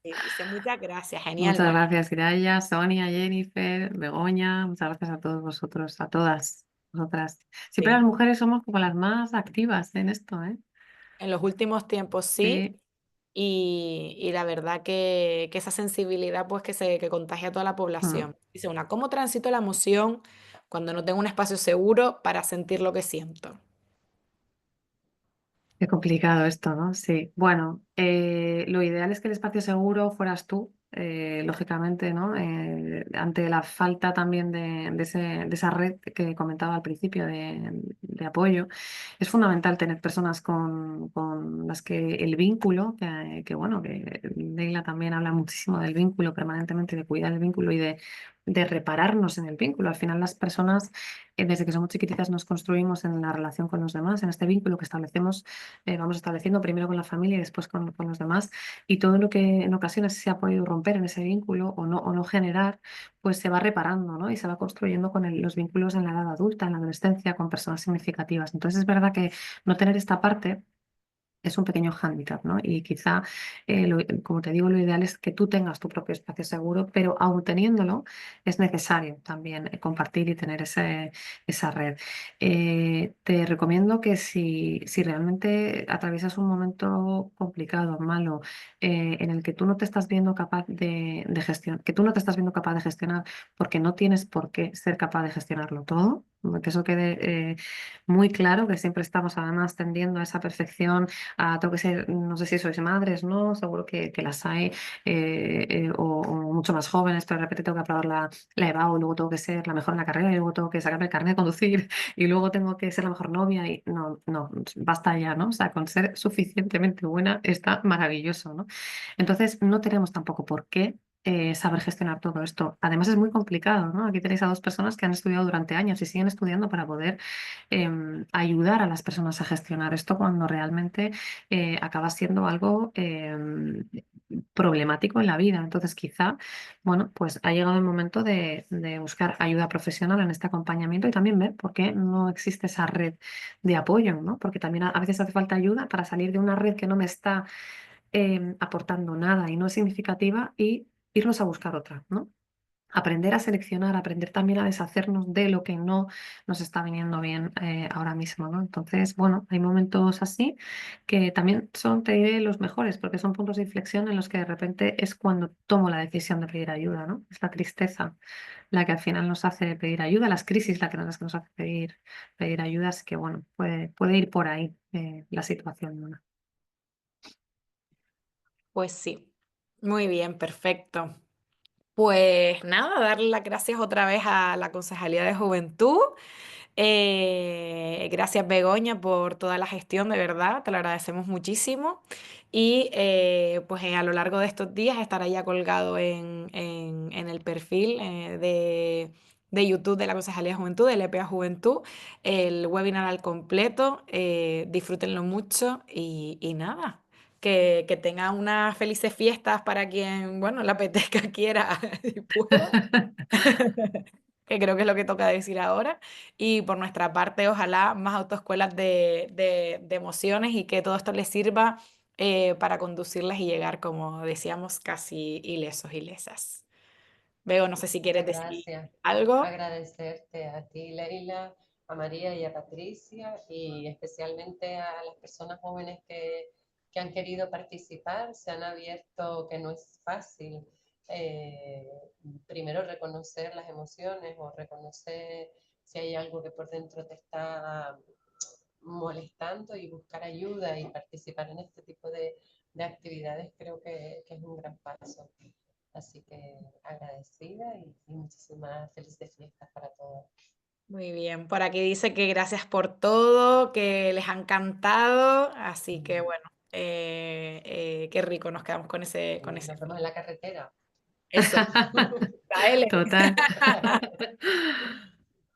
Speaker 1: y dice muchas gracias, genial,
Speaker 2: Muchas
Speaker 1: María.
Speaker 2: gracias, Iraya, Sonia, Jennifer, Begoña. Muchas gracias a todos vosotros, a todas vosotras. Siempre las
Speaker 1: Sí.
Speaker 2: mujeres somos como las más activas en esto, ¿eh?
Speaker 1: En los últimos tiempos sí,
Speaker 2: Sí.
Speaker 1: y la verdad que esa sensibilidad pues que contagia a toda la
Speaker 2: Mm.
Speaker 1: población. Dice una, ¿cómo transito la emoción cuando no tengo un espacio seguro para sentir lo que siento?
Speaker 2: Qué complicado esto, ¿no? Sí. Bueno, lo ideal es que el espacio seguro fueras tú, lógicamente, ¿no? Ante la falta también de esa red que comentaba al principio de apoyo, es fundamental tener personas con las que el vínculo, bueno, que Leila también habla muchísimo del vínculo permanentemente, de cuidar el vínculo y de repararnos en el vínculo. Al final las personas, desde que somos chiquititas, nos construimos en la relación con los demás, en este vínculo que establecemos vamos estableciendo primero con la familia y después con los demás. Y todo lo que en ocasiones se ha podido romper en ese vínculo o no generar, pues se va reparando, ¿no? Y se va construyendo con los vínculos en la edad adulta, en la adolescencia, con personas significativas. Entonces es verdad que no tener esta parte es un pequeño hándicap, ¿no? Y quizá, como te digo, lo ideal es que tú tengas tu propio espacio seguro, pero aún teniéndolo, es necesario también compartir y tener esa red. Te recomiendo que si realmente atraviesas un momento complicado, malo, en el que tú no te estás viendo capaz de gestionar, que tú no te estás viendo capaz de gestionar porque no tienes por qué ser capaz de gestionarlo todo, que eso quede muy claro, que siempre estamos además tendiendo a esa perfección tengo que ser, no sé si sois madres, ¿no? Seguro que las hay, o mucho más jóvenes, pero de repente tengo que aprobar la EBAU, luego tengo que ser la mejor en la carrera, y luego tengo que sacarme el carnet de conducir, y luego tengo que ser la mejor novia, y no, no, basta ya, ¿no? O sea, con ser suficientemente buena está maravilloso, ¿no? Entonces, no tenemos tampoco por qué. saber gestionar todo esto. Además es muy complicado, ¿no? Aquí tenéis a dos personas que han estudiado durante años y siguen estudiando para poder ayudar a las personas a gestionar esto cuando realmente acaba siendo algo problemático en la vida. Entonces, quizá, bueno, pues ha llegado el momento de buscar ayuda profesional en este acompañamiento y también ver por qué no existe esa red de apoyo, ¿no? Porque también a veces hace falta ayuda para salir de una red que no me está aportando nada y no es significativa y irnos a buscar otra, ¿no? Aprender a seleccionar, aprender también a deshacernos de lo que no nos está viniendo bien ahora mismo, ¿no? Entonces, bueno, hay momentos así que también son, te diré, los mejores, porque son puntos de inflexión en los que de repente es cuando tomo la decisión de pedir ayuda, ¿no? Es la tristeza la que al final nos hace pedir ayuda, las crisis las que nos hace pedir ayuda, así que bueno, puede ir por ahí la situación, ¿no?
Speaker 1: Pues sí, muy bien, perfecto. Pues nada, darle las gracias otra vez a la Concejalía de Juventud. Gracias, Begoña, por toda la gestión, de verdad, te lo agradecemos muchísimo. Y pues a lo largo de estos días estará ya colgado en el perfil de YouTube de la Concejalía de Juventud, del EPA Juventud, el webinar al completo. Disfrútenlo mucho y nada. Que tengan unas felices fiestas para quien, bueno, le apetezca, quiera y pueda, que creo que es lo que toca decir ahora. Y por nuestra parte, ojalá más autoescuelas de emociones y que todo esto les sirva para conducirlas y llegar, como decíamos, casi ilesos, ilesas. Veo, no sé si quieres
Speaker 3: Muchas
Speaker 1: decir
Speaker 3: gracias.
Speaker 1: algo.
Speaker 3: Agradecerte a ti, Leila, a María y a Patricia, y especialmente a las personas jóvenes que han querido participar. Se han abierto, que no es fácil, eh, primero reconocer las emociones o reconocer si hay algo que por dentro te está molestando y buscar ayuda y participar en este tipo de actividades creo que es un gran paso. Así que agradecida y muchísimas felices fiestas para todos.
Speaker 1: Muy bien, por aquí dice que gracias por todo, que les ha encantado, así que bueno, qué rico, nos quedamos con
Speaker 3: Y
Speaker 1: ese
Speaker 3: nos vemos
Speaker 1: feedback.
Speaker 3: en la carretera.
Speaker 1: Eso, L.
Speaker 2: Total.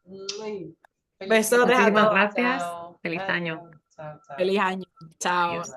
Speaker 3: Muy feliz
Speaker 1: Besotes a
Speaker 3: fiesta.
Speaker 2: Muchísimas
Speaker 1: todos,
Speaker 2: gracias.
Speaker 3: Chao.
Speaker 2: Feliz año.
Speaker 3: Adiós. Chao, chao.
Speaker 1: feliz año, chao.
Speaker 2: Adiós.